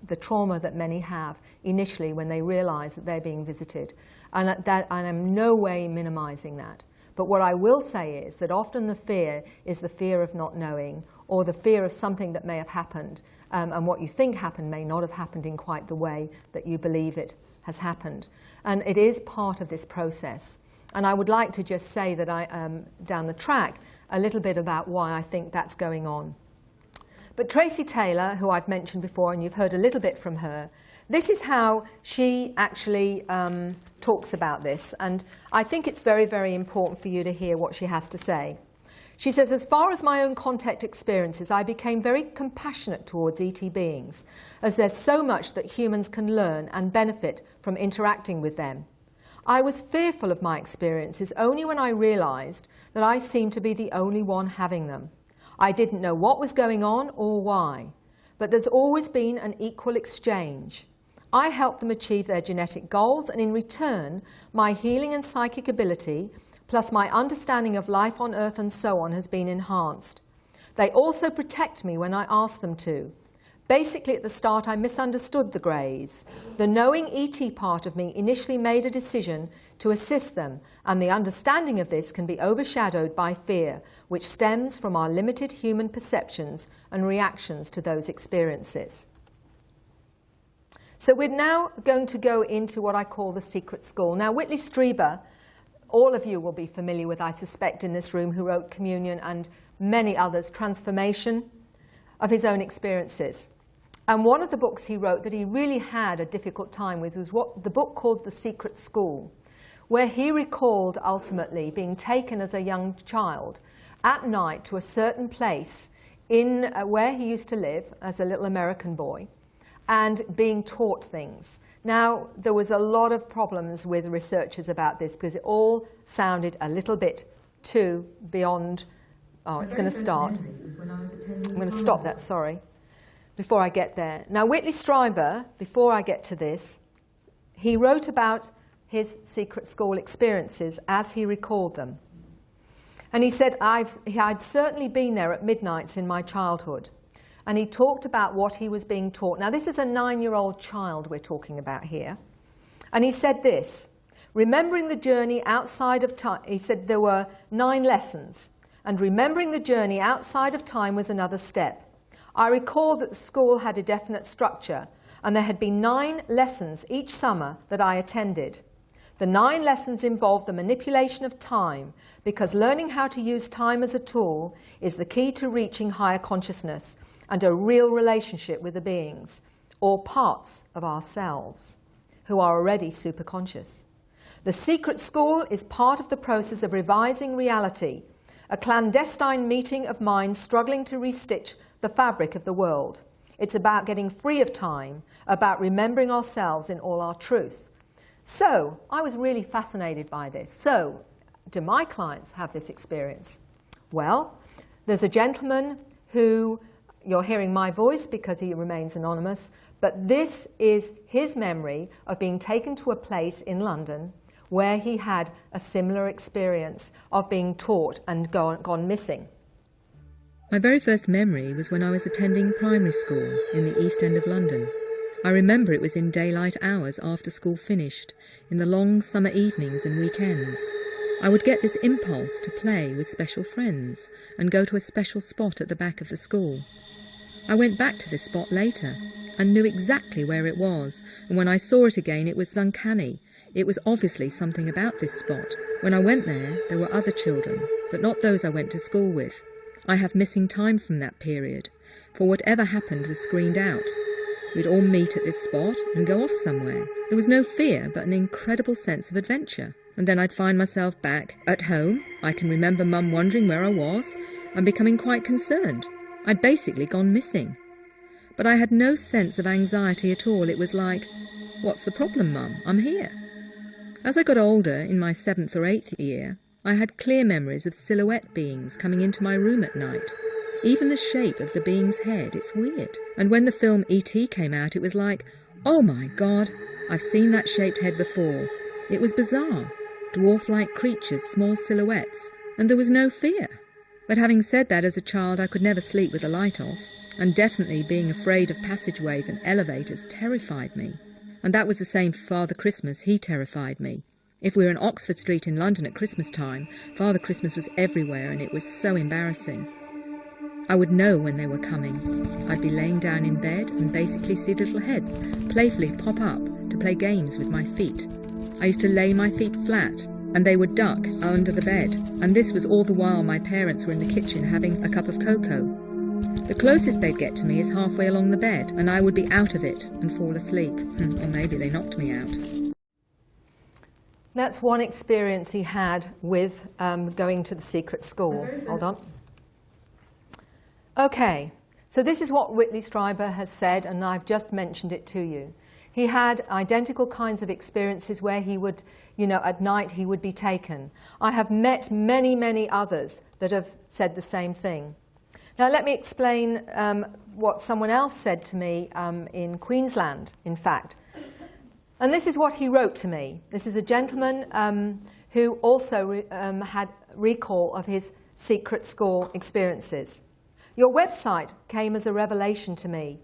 the trauma that many have initially when they realize that they're being visited. And I'm in no way minimizing that. But what I will say is that often the fear is the fear of not knowing, or the fear of something that may have happened, and what you think happened may not have happened in quite the way that you believe it has happened. And it is part of this process. And I would like to just say that down the track, a little bit about why I think that's going on. But Tracy Taylor, who I've mentioned before, and you've heard a little bit from her, this is how she actually talks about this. And I think it's very, very important for you to hear what she has to say. She says, "As far as my own contact experiences, I became very compassionate towards ET beings, as there's so much that humans can learn and benefit from interacting with them. I was fearful of my experiences only when I realized that I seemed to be the only one having them. I didn't know what was going on or why, but there's always been an equal exchange. I helped them achieve their genetic goals, and in return, my healing and psychic ability, plus my understanding of life on Earth and so on, has been enhanced. They also protect me when I ask them to. Basically, at the start, I misunderstood the Greys. The knowing ET part of me initially made a decision to assist them, and the understanding of this can be overshadowed by fear, which stems from our limited human perceptions and reactions to those experiences." So we're now going to go into what I call the secret school. Now, Whitley Strieber, all of you will be familiar with, I suspect, in this room, who wrote Communion and many others, Transformation, of his own experiences. And one of the books he wrote that he really had a difficult time with was the book called The Secret School, where he recalled ultimately being taken as a young child at night to a certain place in where he used to live as a little American boy, and being taught things. Now, there was a lot of problems with researchers about this because it all sounded a little bit too beyond. Oh, it's going to start. I'm going to stop that, sorry, before I get there. Now, Whitley Strieber, before I get to this, he wrote about his secret school experiences as he recalled them. And he said, I'd certainly been there at midnights in my childhood. And he talked about what he was being taught. Now, this is a 9-year-old child we're talking about here. And he said this, remembering the journey outside of time, he said there were 9 lessons. And remembering the journey outside of time was another step. I recall that the school had a definite structure, and there had been 9 lessons each summer that I attended. The 9 lessons involved the manipulation of time, because learning how to use time as a tool is the key to reaching higher consciousness and a real relationship with the beings. or parts of ourselves who are already superconscious. The secret school is part of the process of revising reality, a clandestine meeting of minds struggling to restitch the fabric of the world. It's about getting free of time, about remembering ourselves in all our truth. So, I was really fascinated by this. So, do my clients have this experience? Well, there's a gentleman who, you're hearing my voice because he remains anonymous, but this is his memory of being taken to a place in London where he had a similar experience of being taught and gone missing. My very first memory was when I was attending primary school in the East End of London. I remember it was in daylight hours after school finished, in the long summer evenings and weekends. I would get this impulse to play with special friends and go to a special spot at the back of the school. I went back to this spot later and knew exactly where it was, and when I saw it again it was uncanny. It was obviously something about this spot. When I went there were other children, but not those I went to school with. I have missing time from that period, for whatever happened was screened out. We'd all meet at this spot and go off somewhere. There was no fear, but an incredible sense of adventure. And then I'd find myself back at home. I can remember Mum wondering where I was and becoming quite concerned. I'd basically gone missing. But I had no sense of anxiety at all. It was like, what's the problem, Mum? I'm here. As I got older, in my 7th or 8th year, I had clear memories of silhouette beings coming into my room at night. Even the shape of the being's head, it's weird. And when the film E.T. came out, it was like, oh my God, I've seen that shaped head before. It was bizarre. Dwarf-like creatures, small silhouettes, and there was no fear. But having said that, as a child I could never sleep with the light off, and definitely being afraid of passageways and elevators terrified me. And that was the same for Father Christmas. He terrified me. If we were in Oxford Street in London at Christmas time, Father Christmas was everywhere and it was so embarrassing. I would know when they were coming. I'd be laying down in bed and basically see little heads playfully pop up to play games with my feet. I used to lay my feet flat and they would duck under the bed, and this was all the while my parents were in the kitchen having a cup of cocoa. The closest they'd get to me is halfway along the bed and I would be out of it and fall asleep. Or maybe they knocked me out. That's one experience he had with going to the secret school. Hold on. Okay, so this is what Whitley Strieber has said, and I've just mentioned it to you. He had identical kinds of experiences where he would, at night he would be taken. I have met many, many others that have said the same thing. Now let me explain what someone else said to me in Queensland, in fact. And this is what he wrote to me. This is a gentleman who also had recall of his secret school experiences. Your website came as a revelation to me.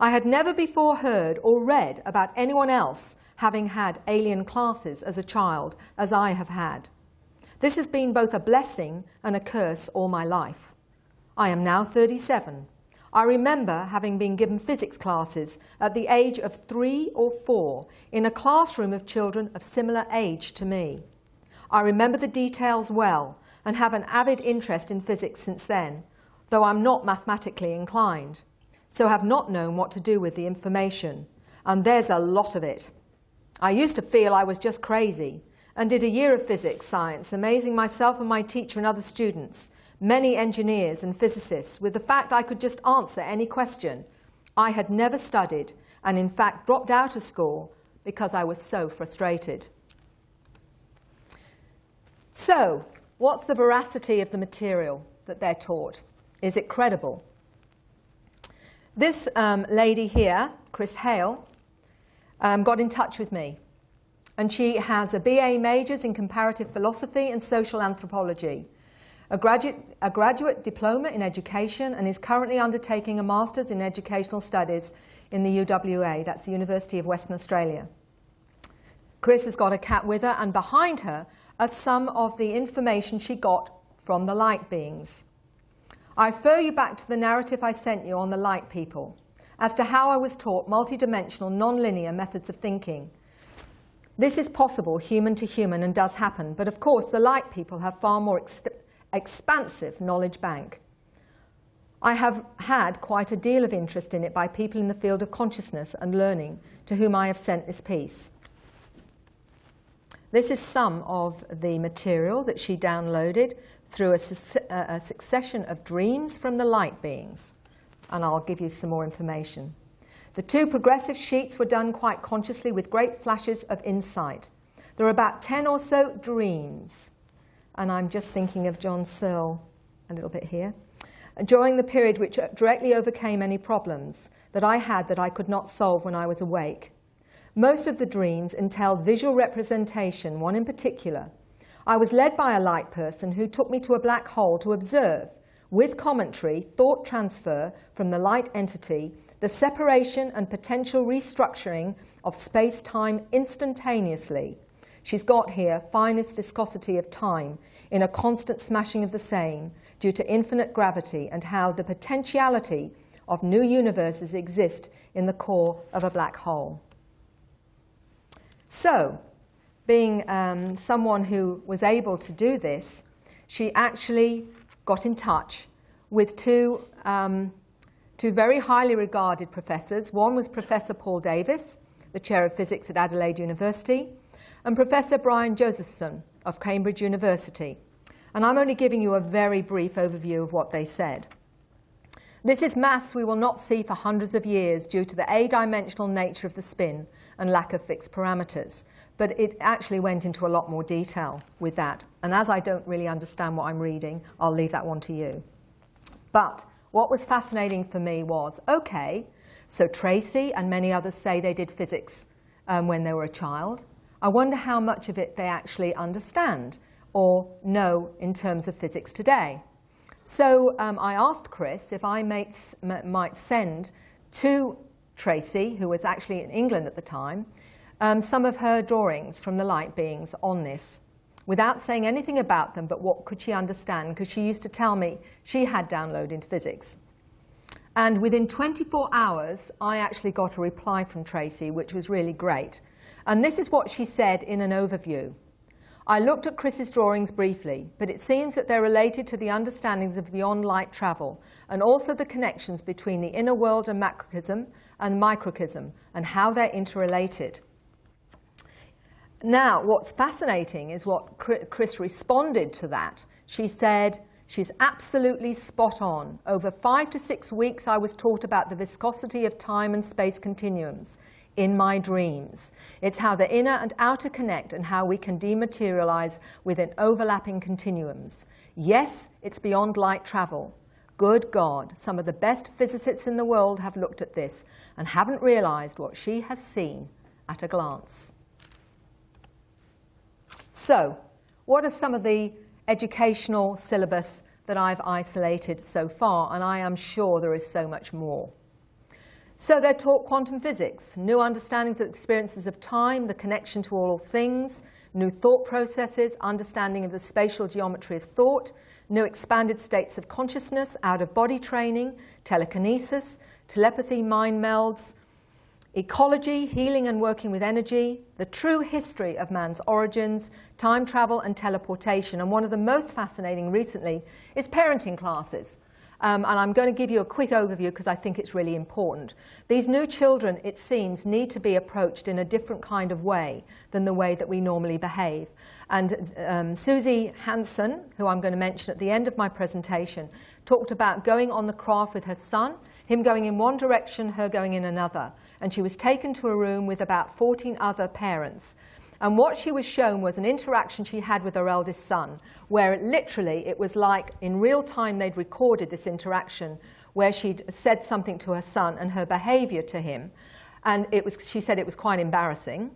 I had never before heard or read about anyone else having had alien classes as a child, as I have had. This has been both a blessing and a curse all my life. I am now 37. I remember having been given physics classes at the age of 3 or 4 in a classroom of children of similar age to me. I remember the details well and have an avid interest in physics since then, though I'm not mathematically inclined, so have not known what to do with the information, and there's a lot of it. I used to feel I was just crazy and did a year of physics science, amazing myself and my teacher and other students, many engineers and physicists, with the fact I could just answer any question. I had never studied and in fact dropped out of school because I was so frustrated. So, what's the veracity of the material that they're taught? Is it credible? This lady here, Chris Hale, got in touch with me, and she has a BA Majors in Comparative Philosophy and Social Anthropology, a graduate diploma in education, and is currently undertaking a Master's in Educational Studies in the UWA, that's the University of Western Australia. Chris has got a cat with her, and behind her are some of the information she got from the light beings. I refer you back to the narrative I sent you on the light people, as to how I was taught multidimensional, non-linear methods of thinking. This is possible human to human and does happen, but of course the light people have far more expansive knowledge bank. I have had quite a deal of interest in it by people in the field of consciousness and learning to whom I have sent this piece. This is some of the material that she downloaded through a succession of dreams from the light beings. And I'll give you some more information. The 2 progressive sheets were done quite consciously with great flashes of insight. There are about 10 or so dreams. And I'm just thinking of John Searle a little bit here. During the period which directly overcame any problems that I had that I could not solve when I was awake. Most of the dreams entailed visual representation, one in particular. I was led by a light person who took me to a black hole to observe, with commentary, thought transfer from the light entity, the separation and potential restructuring of space-time instantaneously. She's got here finest viscosity of time in a constant smashing of the same due to infinite gravity, and how the potentiality of new universes exist in the core of a black hole. So, being someone who was able to do this, she actually got in touch with two very highly regarded professors. One was Professor Paul Davies, the Chair of Physics at Adelaide University, and Professor Brian Josephson of Cambridge University. And I'm only giving you a very brief overview of what they said. This is maths we will not see for hundreds of years due to the adimensional nature of the spin and lack of fixed parameters. But it actually went into a lot more detail with that. And as I don't really understand what I'm reading, I'll leave that one to you. But what was fascinating for me was, okay, so Tracy and many others say they did physics when they were a child. I wonder how much of it they actually understand or know in terms of physics today. So I asked Chris if I might send to Tracy, who was actually in England at the time, some of her drawings from the light beings on this, without saying anything about them, but what could she understand, because she used to tell me she had downloaded physics. And within 24 hours, I actually got a reply from Tracy, which was really great. And this is what she said in an overview. I looked at Chris's drawings briefly, but it seems that they're related to the understandings of beyond light travel, and also the connections between the inner world and macrocosm and microcosm, and how they're interrelated. Now, what's fascinating is what Chris responded to that. She said, she's absolutely spot on. Over 5 to 6 weeks, I was taught about the viscosity of time and space continuums in my dreams. It's how the inner and outer connect and how we can dematerialize within overlapping continuums. Yes, it's beyond light travel. Good God, some of the best physicists in the world have looked at this and haven't realized what she has seen at a glance. So, what are some of the educational syllabus that I've isolated so far? And I am sure there is so much more. So they're taught quantum physics, new understandings of experiences of time, the connection to all things, new thought processes, understanding of the spatial geometry of thought, new expanded states of consciousness, out-of-body training, telekinesis, telepathy, mind melds, ecology, healing and working with energy, the true history of man's origins, time travel and teleportation. And one of the most fascinating recently is parenting classes. And I'm going to give you a quick overview because I think it's really important. These new children, it seems, need to be approached in a different kind of way than the way that we normally behave. And Susie Hansen, who I'm going to mention at the end of my presentation, talked about going on the craft with her son, him going in one direction, her going in another. And she was taken to a room with about 14 other parents. And what she was shown was an interaction she had with her eldest son, where literally it was like in real time they'd recorded this interaction, where she'd said something to her son and her behavior to him. And she said it was quite embarrassing.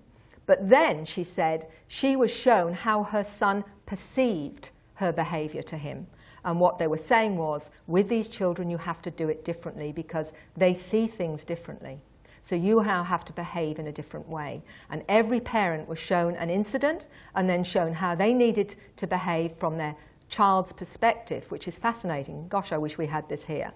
But then, she said, she was shown how her son perceived her behavior to him. And what they were saying was, with these children, you have to do it differently because they see things differently. So you now have to behave in a different way. And every parent was shown an incident and then shown how they needed to behave from their child's perspective, which is fascinating. Gosh, I wish we had this here.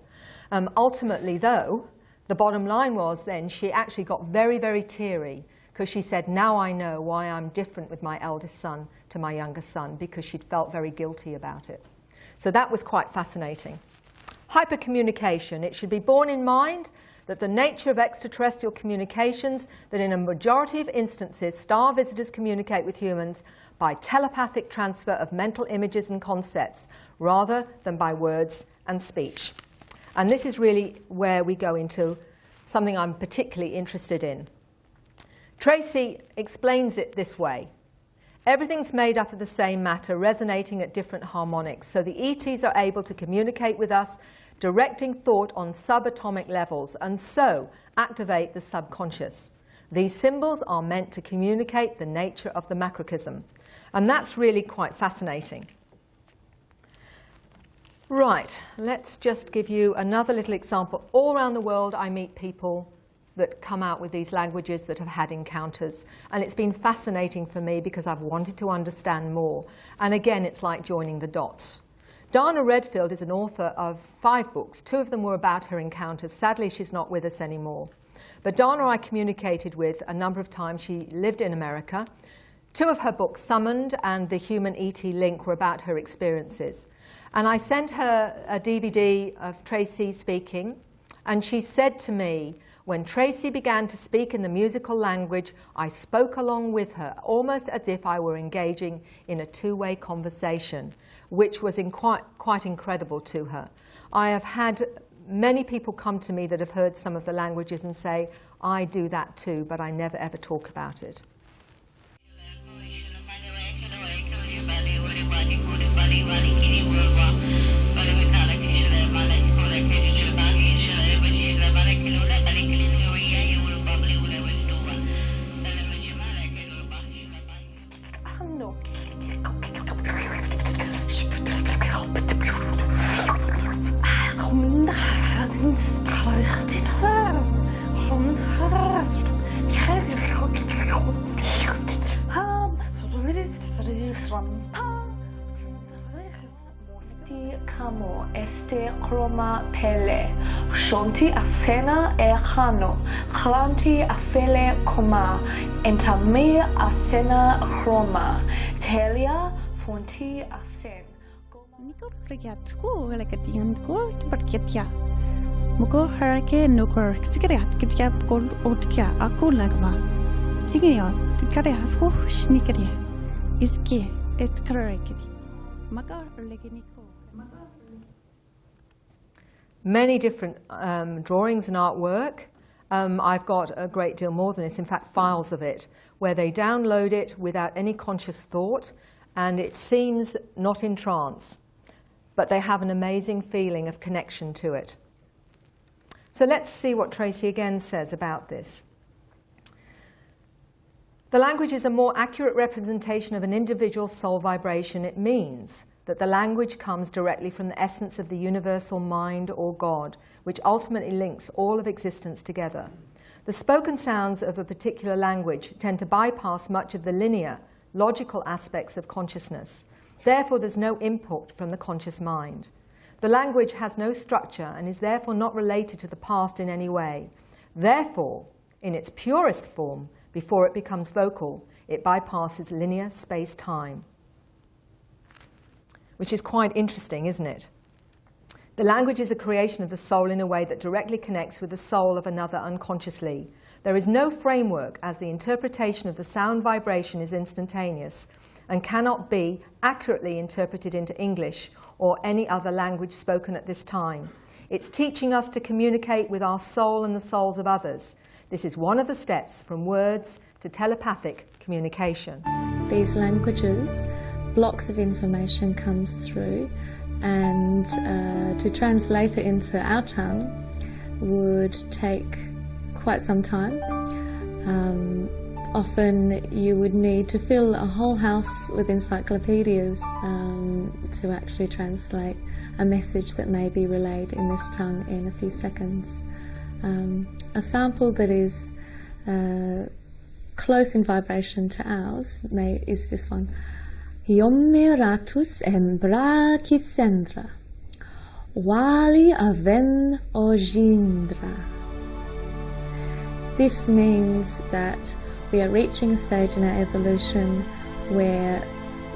Ultimately, though, the bottom line was then she actually got very, very teary because she said, now I know why I'm different with my eldest son to my younger son, because she'd felt very guilty about it. So that was quite fascinating. Hypercommunication. It should be borne in mind that the nature of extraterrestrial communications, that in a majority of instances star visitors communicate with humans by telepathic transfer of mental images and concepts rather than by words and speech. And this is really where we go into something I'm particularly interested in. Tracy explains it this way. Everything's made up of the same matter, resonating at different harmonics, so the ETs are able to communicate with us, directing thought on subatomic levels, and so activate the subconscious. These symbols are meant to communicate the nature of the macrocosm, and that's really quite fascinating. Right, let's just give you another little example. All around the world I meet people that come out with these languages that have had encounters, and it's been fascinating for me because I've wanted to understand more. And again, it's like joining the dots. Dana Redfield is an author of 5 books. 2 of them were about her encounters. Sadly, she's not with us anymore. But Dana I communicated with a number of times. She lived in America. 2 of her books, Summoned and The Human ET Link, were about her experiences. And I sent her a DVD of Tracy speaking, and she said to me, when Tracy began to speak in the musical language, I spoke along with her, almost as if I were engaging in a 2-way conversation, which was quite incredible to her. I have had many people come to me that have heard some of the languages and say, I do that too, but I never ever talk about it. Como este croma pele, shonti asena erhano, klanti afele koma, entame asena chroma, telia fonti asen. Nico rigat ko lekatian ko berketia. Muko harake nukor sikariat ketia kol otkia aku lagma. Sigia tikare hafu shnikaria. Iski et karakiti. Maka leginiko. Many different drawings and artwork. I've got a great deal more than this, in fact files of it, where they download it without any conscious thought, and it seems not in trance, but they have an amazing feeling of connection to it. So let's see what Tracy again says about this. The language is a more accurate representation of an individual soul vibration. It means that the language comes directly from the essence of the universal mind or God, which ultimately links all of existence together. The spoken sounds of a particular language tend to bypass much of the linear, logical aspects of consciousness. Therefore, there's no input from the conscious mind. The language has no structure and is therefore not related to the past in any way. Therefore, in its purest form, before it becomes vocal, it bypasses linear space-time. Which is quite interesting, isn't it? The language is a creation of the soul in a way that directly connects with the soul of another unconsciously. There is no framework, as the interpretation of the sound vibration is instantaneous and cannot be accurately interpreted into English or any other language spoken at this time. It's teaching us to communicate with our soul and the souls of others. This is one of the steps from words to telepathic communication. These languages, blocks of information comes through, and to translate it into our tongue would take quite some time. Often you would need to fill a whole house with encyclopedias to actually translate a message that may be relayed in this tongue in a few seconds. A sample that is close in vibration to ours is this one. Yommeratus embrakithendra, wali aven ojindra. This means that we are reaching a stage in our evolution where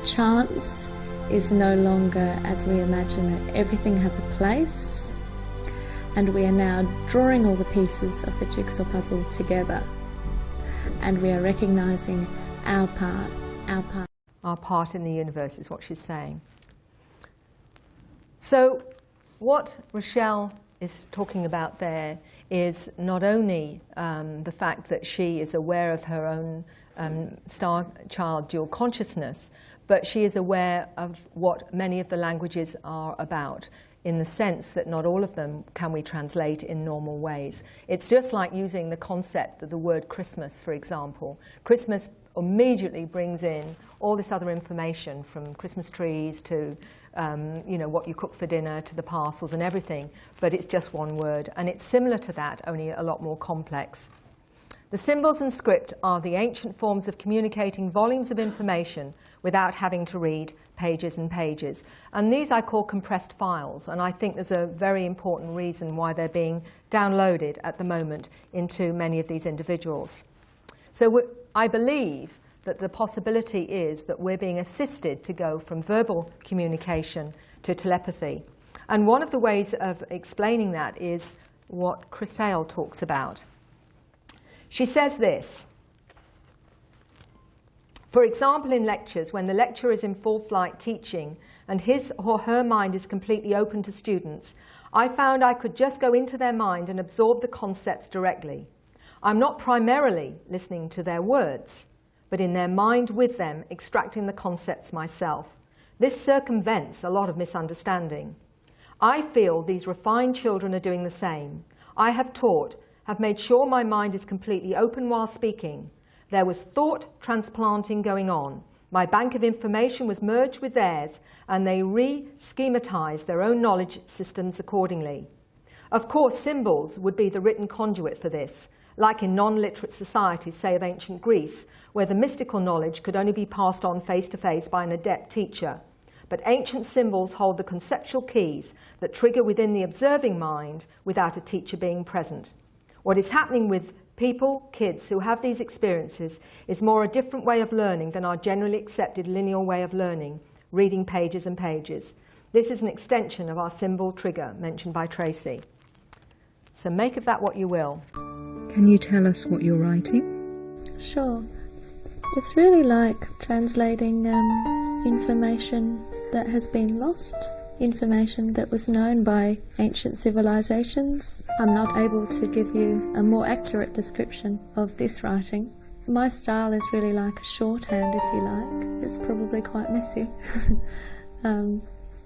chance is no longer as we imagine it. Everything has a place, and we are now drawing all the pieces of the jigsaw puzzle together, and we are recognizing our part. Our part in the universe is what she's saying. So what Rochelle is talking about there is not only the fact that she is aware of her own star child dual consciousness, but she is aware of what many of the languages are about, in the sense that not all of them can we translate in normal ways. It's just like using the concept of the word Christmas, for example. Christmas immediately brings in all this other information, from Christmas trees to what you cook for dinner, to the parcels and everything, but it's just one word. And it's similar to that, only a lot more complex. The symbols and script are the ancient forms of communicating volumes of information without having to read pages and pages. And these I call compressed files, and I think there's a very important reason why they're being downloaded at the moment into many of these individuals. So I believe that the possibility is that we're being assisted to go from verbal communication to telepathy. And one of the ways of explaining that is what Chris Hale talks about. She says this: for example, in lectures, when the lecturer is in full flight teaching and his or her mind is completely open to students, I found I could just go into their mind and absorb the concepts directly. I'm not primarily listening to their words, but in their mind with them, extracting the concepts myself. This circumvents a lot of misunderstanding. I feel these refined children are doing the same. I have taught, have made sure my mind is completely open while speaking. There was thought transplanting going on. My bank of information was merged with theirs, and they re-schematized their own knowledge systems accordingly. Of course, symbols would be the written conduit for this, like in non-literate societies, say of ancient Greece, where the mystical knowledge could only be passed on face-to-face by an adept teacher. But ancient symbols hold the conceptual keys that trigger within the observing mind without a teacher being present. What is happening with people, kids who have these experiences, is more a different way of learning than our generally accepted linear way of learning, reading pages and pages. This is an extension of our symbol trigger mentioned by Tracy. So make of that what you will. Can you tell us what you're writing? Sure. It's really like translating information that has been lost, information that was known by ancient civilizations. I'm not able to give you a more accurate description of this writing. My style is really like a shorthand, if you like. It's probably quite messy.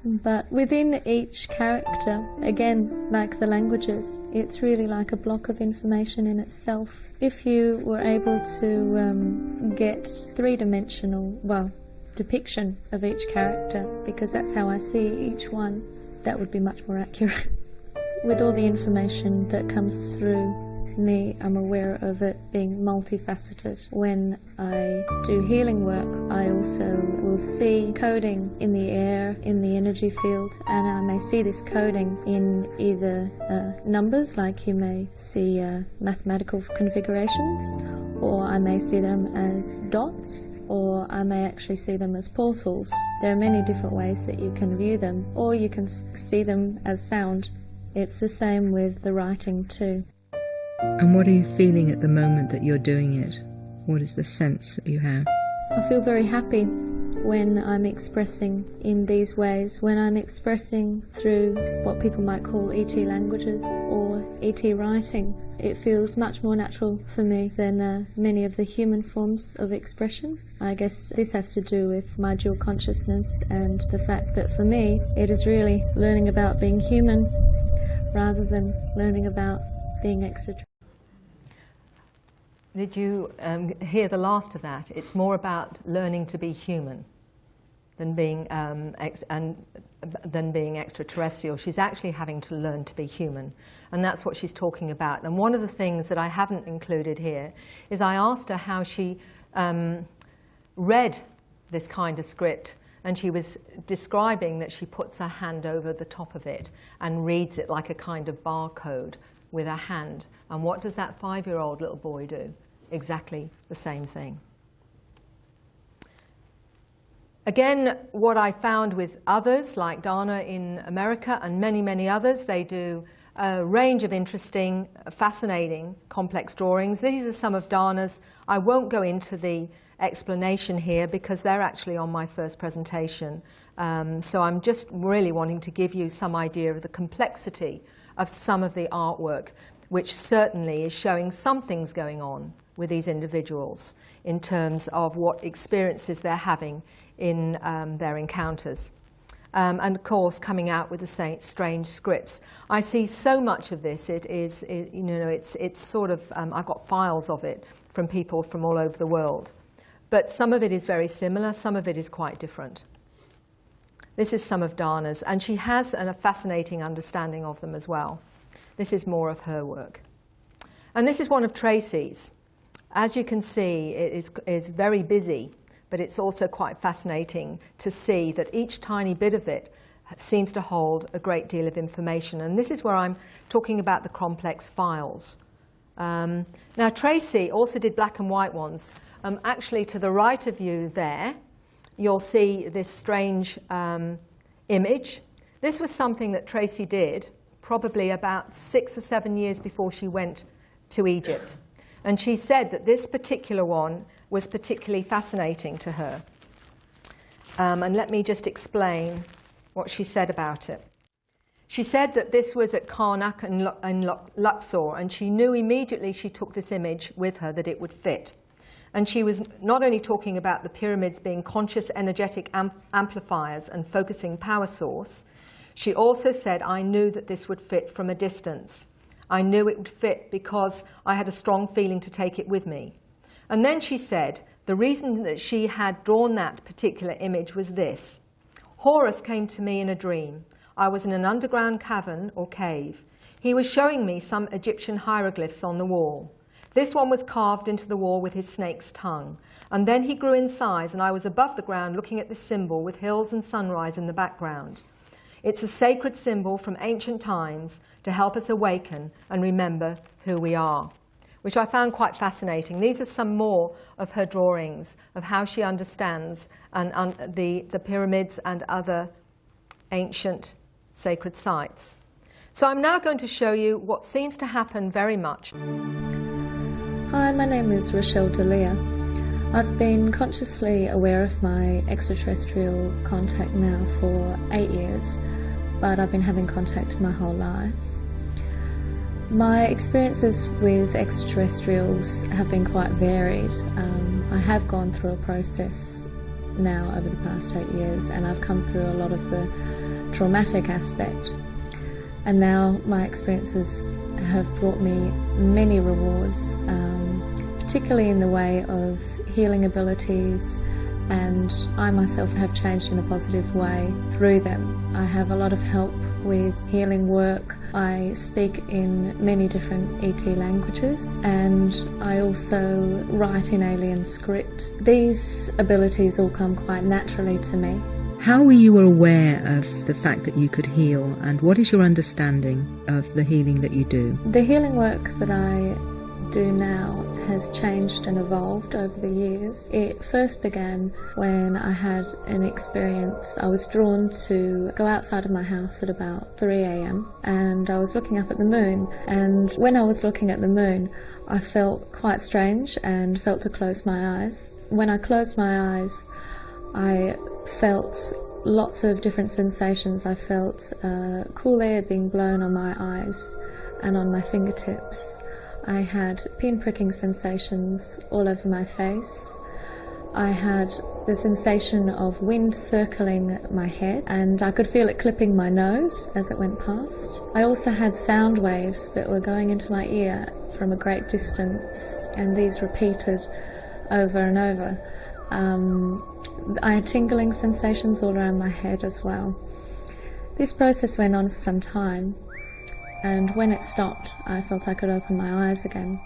But within each character, again, like the languages, it's really like a block of information in itself. If you were able to get three-dimensional, depiction of each character, because that's how I see each one, that would be much more accurate. With all the information that comes through me, I'm aware of it being multifaceted. When I do healing work, I also will see coding in the air, in the energy field, and I may see this coding in either numbers, like you may see mathematical configurations, or I may see them as dots, or I may actually see them as portals. There are many different ways that you can view them, or you can see them as sound. It's the same with the writing too. And what are you feeling at the moment that you're doing it? What is the sense that you have? I feel very happy when I'm expressing in these ways, when I'm expressing through what people might call ET languages or ET writing. It feels much more natural for me than many of the human forms of expression. I guess this has to do with my dual consciousness and the fact that for me it is really learning about being human rather than learning about being extraterrestrial. Did you hear the last of that? It's more about learning to be human than being extraterrestrial. She's actually having to learn to be human, and that's what she's talking about. And one of the things that I haven't included here is I asked her how she read this kind of script, and she was describing that she puts her hand over the top of it and reads it like a kind of barcode with her hand. And what does that 5-year-old little boy do? Exactly the same thing. Again, what I found with others, like Dana in America and many, many others, they do a range of interesting, fascinating, complex drawings. These are some of Dana's. I won't go into the explanation here because they're actually on my first presentation. So I'm just really wanting to give you some idea of the complexity of some of the artwork, which certainly is showing some things going on with these individuals in terms of what experiences they're having in their encounters. And of course, coming out with the strange scripts. I see so much of this. It's sort of, I've got files of it from people from all over the world. But some of it is very similar, some of it is quite different. This is some of Dana's, and she has a fascinating understanding of them as well. This is more of her work. And this is one of Tracy's. As you can see, it is very busy, but it's also quite fascinating to see that each tiny bit of it seems to hold a great deal of information. And this is where I'm talking about the complex files. Now, Tracy also did black and white ones. Actually, to the right of you there, you'll see this strange image. This was something that Tracy did probably about 6 or 7 years before she went to Egypt. And she said that this particular one was particularly fascinating to her. And let me just explain what she said about it. She said that this was at Karnak and Luxor, and she knew immediately she took this image with her that it would fit. And she was not only talking about the pyramids being conscious energetic amplifiers and focusing power source, she also said, I knew that this would fit from a distance. I knew it would fit because I had a strong feeling to take it with me. And then she said, the reason that she had drawn that particular image was this. Horus came to me in a dream. I was in an underground cavern or cave. He was showing me some Egyptian hieroglyphs on the wall. This one was carved into the wall with his snake's tongue. And then he grew in size, and I was above the ground looking at this symbol with hills and sunrise in the background. It's a sacred symbol from ancient times to help us awaken and remember who we are, which I found quite fascinating. These are some more of her drawings of how she understands the pyramids and other ancient sacred sites. So I'm now going to show you what seems to happen very much. Hi, my name is Rochelle D'Elia. I've been consciously aware of my extraterrestrial contact now for 8 years, but I've been having contact my whole life. My experiences with extraterrestrials have been quite varied. I have gone through a process now over the past 8 years, and I've come through a lot of the traumatic aspect. And now my experiences have brought me many rewards, particularly in the way of healing abilities, and I myself have changed in a positive way through them. I have a lot of help with healing work. I speak in many different ET languages, and I also write in alien script. These abilities all come quite naturally to me. How were you aware of the fact that you could heal, and what is your understanding of the healing that you do? The healing work that I do now has changed and evolved over the years. It first began when I had an experience. I was drawn to go outside of my house at about 3 a.m. and I was looking up at the moon, and when I was looking at the moon I felt quite strange and felt to close my eyes. When I closed my eyes I felt lots of different sensations. I felt cool air being blown on my eyes and on my fingertips. I had pin-pricking sensations all over my face. I had the sensation of wind circling my head, and I could feel it clipping my nose as it went past. I also had sound waves that were going into my ear from a great distance, and these repeated over and over. I had tingling sensations all around my head as well. This process went on for some time, and when it stopped I felt I could open my eyes again,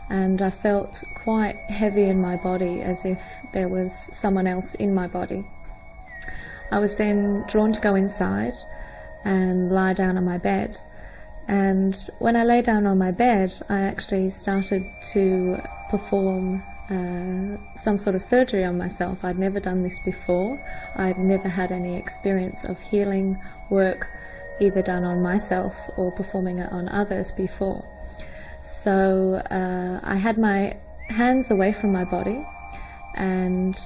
and I felt quite heavy in my body, as if there was someone else in my body. I was then drawn to go inside and lie down on my bed, and when I lay down on my bed I actually started to perform some sort of surgery on myself. I'd never done this before. I'd never had any experience of healing work either done on myself or performing it on others before. So I had my hands away from my body, and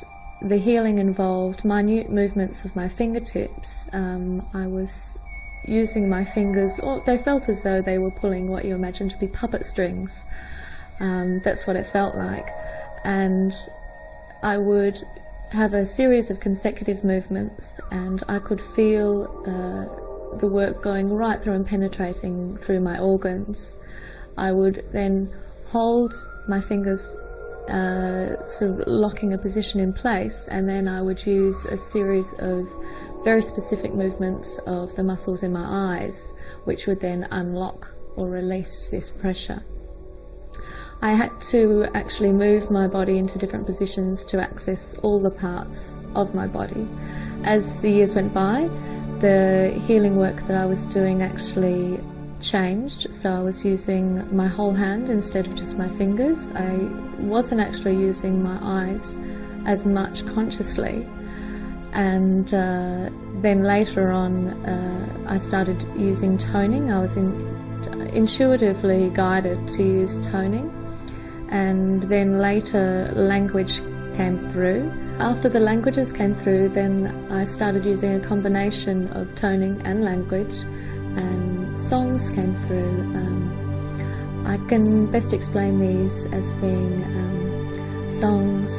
the healing involved minute movements of my fingertips. I was using my fingers, or they felt as though they were pulling what you imagine to be puppet strings. That's what it felt like. And I would have a series of consecutive movements, and I could feel the work going right through and penetrating through my organs. I would then hold my fingers sort of locking a position in place, and then I would use a series of very specific movements of the muscles in my eyes, which would then unlock or release this pressure. I had to actually move my body into different positions to access all the parts of my body. As the years went by, the healing work that I was doing actually changed, so I was using my whole hand instead of just my fingers. I wasn't actually using my eyes as much consciously, and then later on I started using toning. I was intuitively guided to use toning, and then later language came through. After the languages came through, then I started using a combination of toning and language, and songs came through. I can best explain these as being songs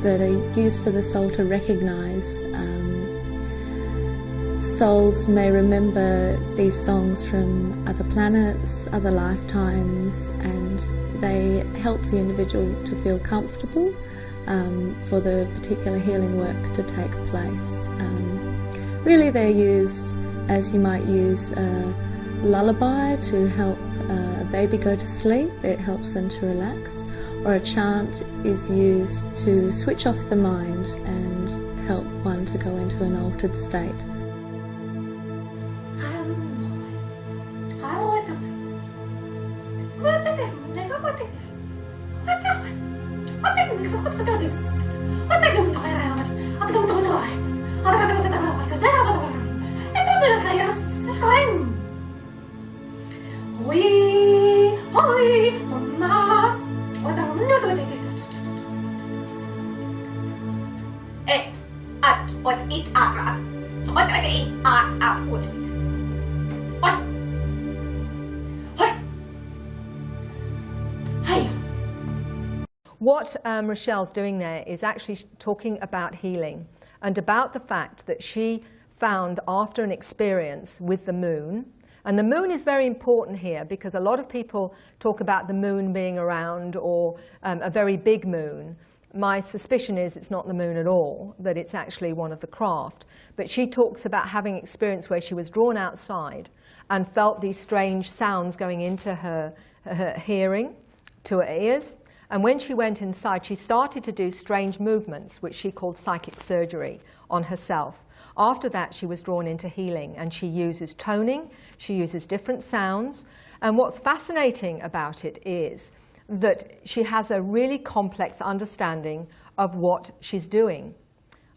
that are used for the soul to recognise. Souls may remember these songs from other planets, other lifetimes, and they help the individual to feel comfortable for the particular healing work to take place. Really, they're used as you might use a lullaby to help a baby go to sleep. It helps them to relax. Or a chant is used to switch off the mind and help one to go into an altered state. What Rochelle's doing there is actually talking about healing and about the fact that she found after an experience with the moon, and the moon is very important here because a lot of people talk about the moon being around or a very big moon. My suspicion is it's not the moon at all, that it's actually one of the craft. But she talks about having experience where she was drawn outside and felt these strange sounds going into her hearing, to her ears. And when she went inside, she started to do strange movements, which she called psychic surgery, on herself. After that, she was drawn into healing, and she uses toning, she uses different sounds. And what's fascinating about it is that she has a really complex understanding of what she's doing.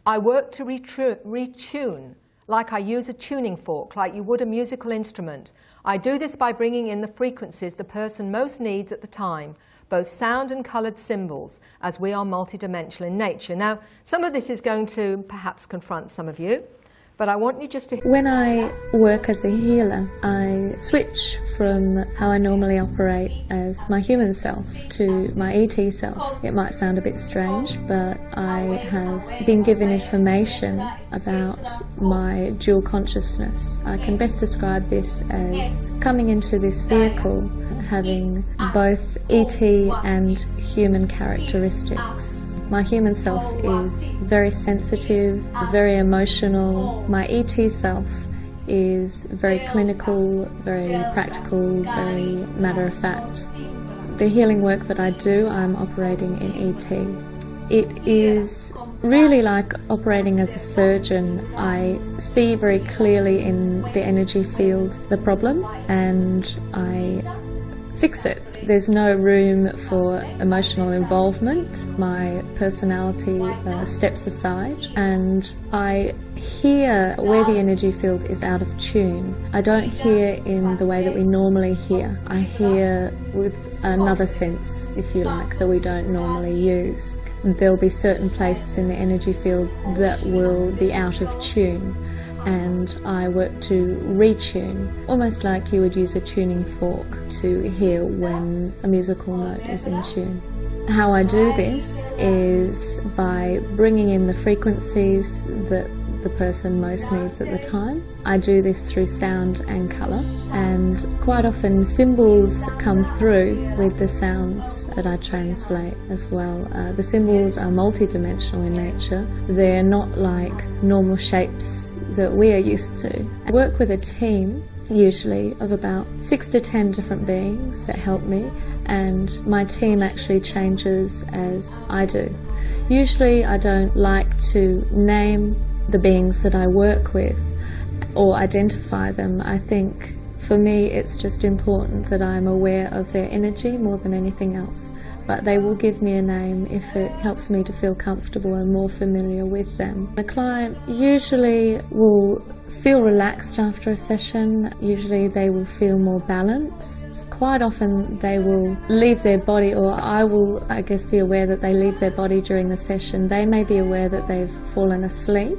I work to retune, like I use a tuning fork, like you would a musical instrument. I do this by bringing in the frequencies the person most needs at the time, both sound and coloured symbols, as we are multidimensional in nature. Now, some of this is going to perhaps confront some of you, but I want you just to... When I work as a healer, I switch from how I normally operate as my human self to my ET self. It might sound a bit strange, but I have been given information about my dual consciousness. I can best describe this as coming into this vehicle having both ET and human characteristics. My human self is very sensitive, very emotional. My ET self is very clinical, very practical, very matter-of-fact. The healing work that I do, I'm operating in ET. It is really like operating as a surgeon. I see very clearly in the energy field the problem, and I fix it. There's no room for emotional involvement. My personality steps aside, and I hear where the energy field is out of tune. I don't hear in the way that we normally hear. I hear with another sense, if you like, that we don't normally use. There'll be certain places in the energy field that will be out of tune, and I work to retune, almost like you would use a tuning fork to hear when a musical note is in tune. How I do this is by bringing in the frequencies that the person most needs at the time. I do this through sound and colour, and quite often symbols come through with the sounds that I translate as well. The symbols are multidimensional in nature. They're not like normal shapes that we are used to. I work with a team usually of about 6 to 10 different beings that help me, and my team actually changes as I do. Usually I don't like to name the beings that I work with or identify them. I think for me it's just important that I'm aware of their energy more than anything else, but they will give me a name if it helps me to feel comfortable and more familiar with them. The client usually will feel relaxed after a session. Usually they will feel more balanced. Quite often they will leave their body, or I will, I guess, be aware that they leave their body during the session. They may be aware that they've fallen asleep,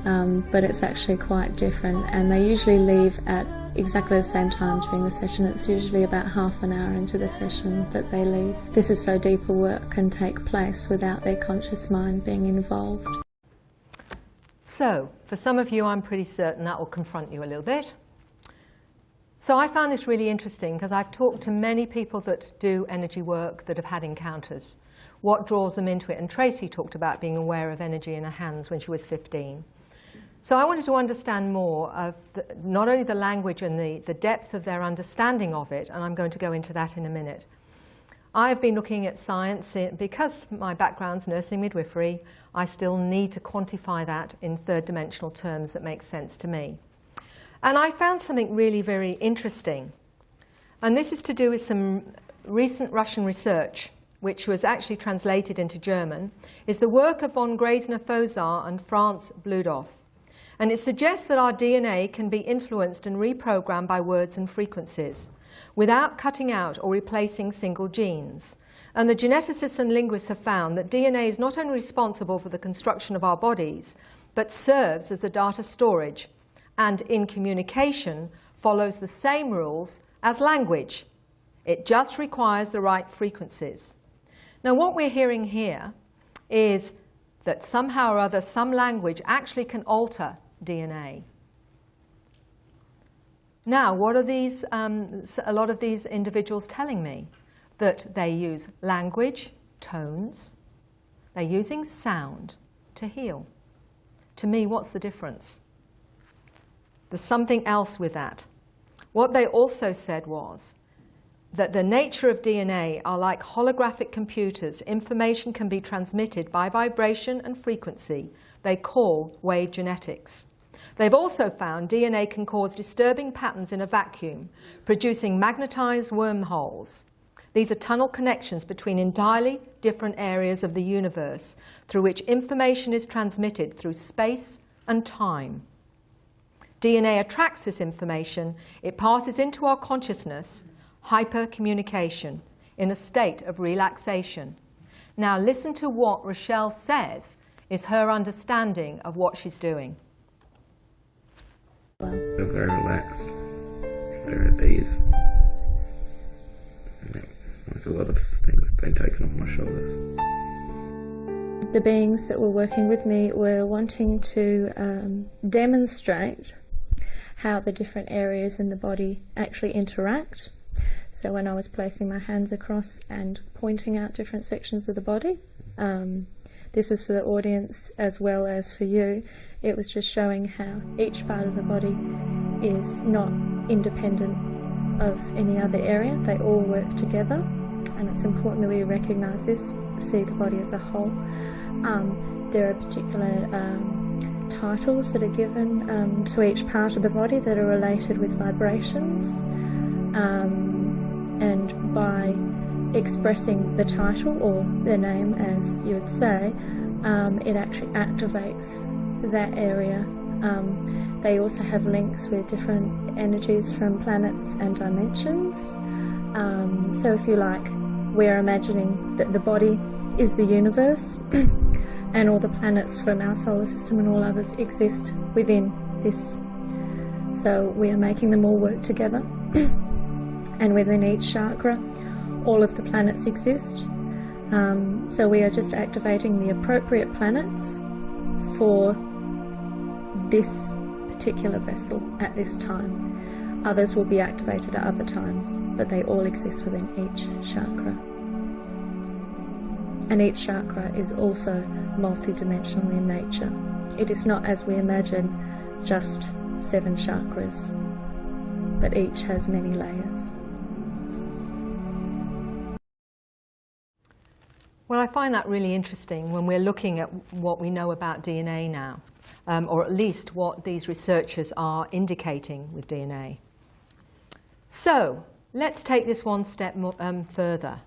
but it's actually quite different, and they usually leave at exactly the same time during the session. It's usually about half an hour into the session that they leave. This is so deeper work can take place without their conscious mind being involved. So, for some of you, I'm pretty certain that will confront you a little bit. So I found this really interesting because I've talked to many people that do energy work that have had encounters. What draws them into it? And Tracy talked about being aware of energy in her hands when she was 15. So I wanted to understand more of not only the language and the depth of their understanding of it, and I'm going to go into that in a minute. I've been looking at science because my background's nursing midwifery. I still need to quantify that in third dimensional terms that make sense to me. And I found something really very interesting. And this is to do with some recent Russian research, which was actually translated into German, is the work of von Graesner-Fozar and Franz Bludov. And it suggests that our DNA can be influenced and reprogrammed by words and frequencies without cutting out or replacing single genes. And the geneticists and linguists have found that DNA is not only responsible for the construction of our bodies, but serves as a data storage, and in communication follows the same rules as language. It just requires the right frequencies. Now what we're hearing here is that somehow or other some language actually can alter DNA. Now what are these, a lot of these individuals telling me? That they use language, tones, they're using sound to heal. To me, what's the difference? There's something else with that. What they also said was that the nature of DNA are like holographic computers. Information can be transmitted by vibration and frequency. They call wave genetics. They've also found DNA can cause disturbing patterns in a vacuum, producing magnetized wormholes. These are tunnel connections between entirely different areas of the universe through which information is transmitted through space and time. DNA attracts this information. It passes into our consciousness, hypercommunication, in a state of relaxation. Now listen to what Rochelle says is her understanding of what she's doing. I feel very relaxed, very at ease. Like a lot of things have been taken off my shoulders. The beings that were working with me were wanting to demonstrate how the different areas in the body actually interact. So when I was placing my hands across and pointing out different sections of the body, this was for the audience as well as for you, it was just showing how each part of the body is not independent of any other area. They all work together, and it's important that we recognise this, see the body as a whole. There are particular titles that are given to each part of the body that are related with vibrations. and by expressing the title or the name, as you would say, it actually activates that area. They also have links with different energies from planets and dimensions. So if you like, we're imagining that the body is the universe and all the planets from our solar system and all others exist within this. So we are making them all work together. And within each chakra, all of the planets exist. So we are just activating the appropriate planets for this particular vessel at this time. Others will be activated at other times, but they all exist within each chakra. And each chakra is also multidimensional in nature. It is not, as we imagine, just 7 chakras, but each has many layers. Well, I find that really interesting when we're looking at what we know about DNA now, or at least what these researchers are indicating with DNA. So let's take this one step further.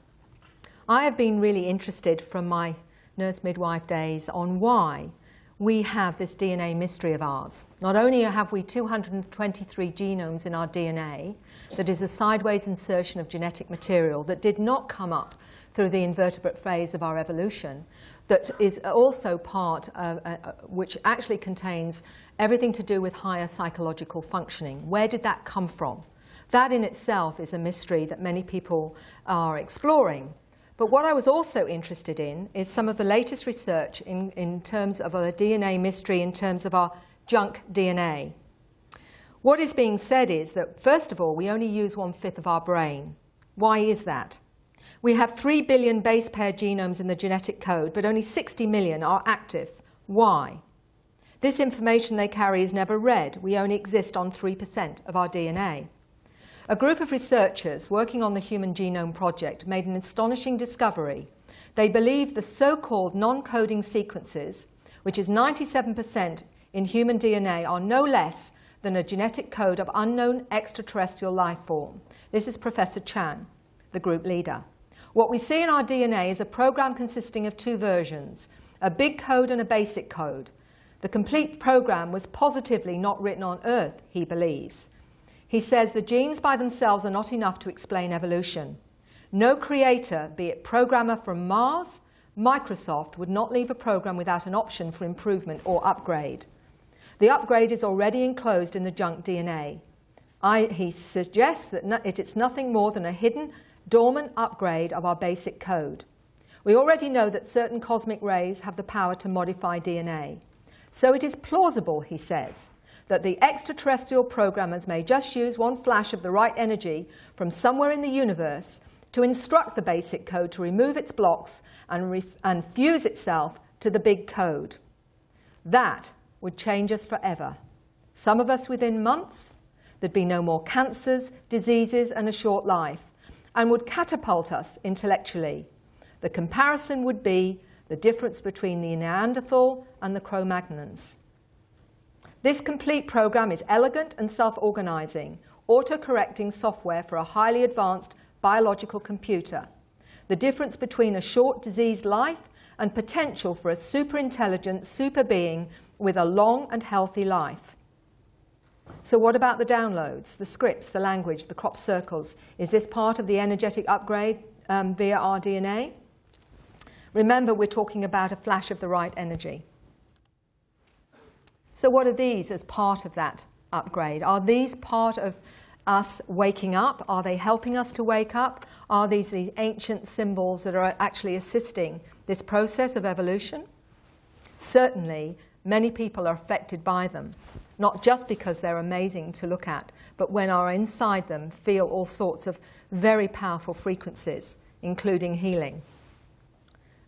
I have been really interested from my nurse midwife days on why we have this DNA mystery of ours. Not only have we 223 genomes in our DNA, that is a sideways insertion of genetic material that did not come up through the invertebrate phase of our evolution, that is also part of, which actually contains everything to do with higher psychological functioning. Where did that come from? That in itself is a mystery that many people are exploring. But what I was also interested in is some of the latest research in terms of a DNA mystery, in terms of our junk DNA. What is being said is that, first of all, we only use 1/5 of our brain. Why is that? We have 3 billion base pair genomes in the genetic code, but only 60 million are active. Why? This information they carry is never read. We only exist on 3% of our DNA. A group of researchers working on the Human Genome Project made an astonishing discovery. They believe the so-called non-coding sequences, which is 97% in human DNA, are no less than a genetic code of unknown extraterrestrial life form. This is Professor Chan, the group leader. What we see in our DNA is a program consisting of 2 versions, a big code and a basic code. The complete program was positively not written on Earth, he believes. He says the genes by themselves are not enough to explain evolution. No creator, be it programmer from Mars, Microsoft, would not leave a program without an option for improvement or upgrade. The upgrade is already enclosed in the junk DNA. He suggests that it's nothing more than a hidden, dormant upgrade of our basic code. We already know that certain cosmic rays have the power to modify DNA. So it is plausible, he says, that the extraterrestrial programmers may just use one flash of the right energy from somewhere in the universe to instruct the basic code to remove its blocks and fuse itself to the big code. That would change us forever. Some of us within months. There'd be no more cancers, diseases, and a short life, and would catapult us intellectually. The comparison would be the difference between the Neanderthal and the Cro-Magnons. This complete program is elegant and self-organizing, auto-correcting software for a highly advanced biological computer. The difference between a short diseased life and potential for a super-intelligent super being with a long and healthy life. So what about the downloads, the scripts, the language, the crop circles? Is this part of the energetic upgrade via our DNA? Remember, we're talking about a flash of the right energy. So what are these as part of that upgrade? Are these part of us waking up? Are they helping us to wake up? Are these ancient symbols that are actually assisting this process of evolution? Certainly, many people are affected by them, not just because they're amazing to look at, but when are inside them feel all sorts of very powerful frequencies, including healing.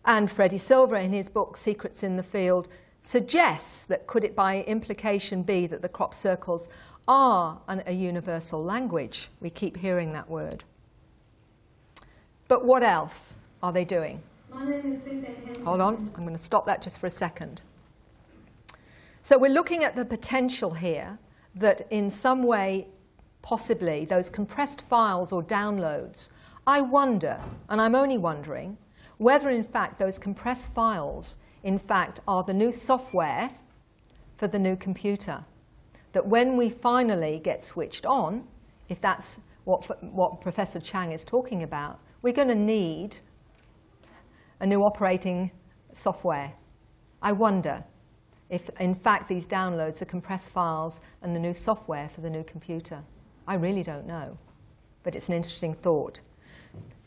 And Freddie Silver, in his book Secrets in the Field, suggests that could it by implication be that the crop circles are a universal language? We keep hearing that word. But what else are they doing? Hold on, I'm going to stop that just for a second. So we're looking at the potential here that in some way, possibly, those compressed files or downloads I wonder, and I'm only wondering, whether in fact those compressed files in fact are the new software for the new computer. That when we finally get switched on, if that's what Professor Chang is talking about, we're going to need a new operating software. I wonder if in fact these downloads are compressed files and the new software for the new computer. I really don't know, but it's an interesting thought.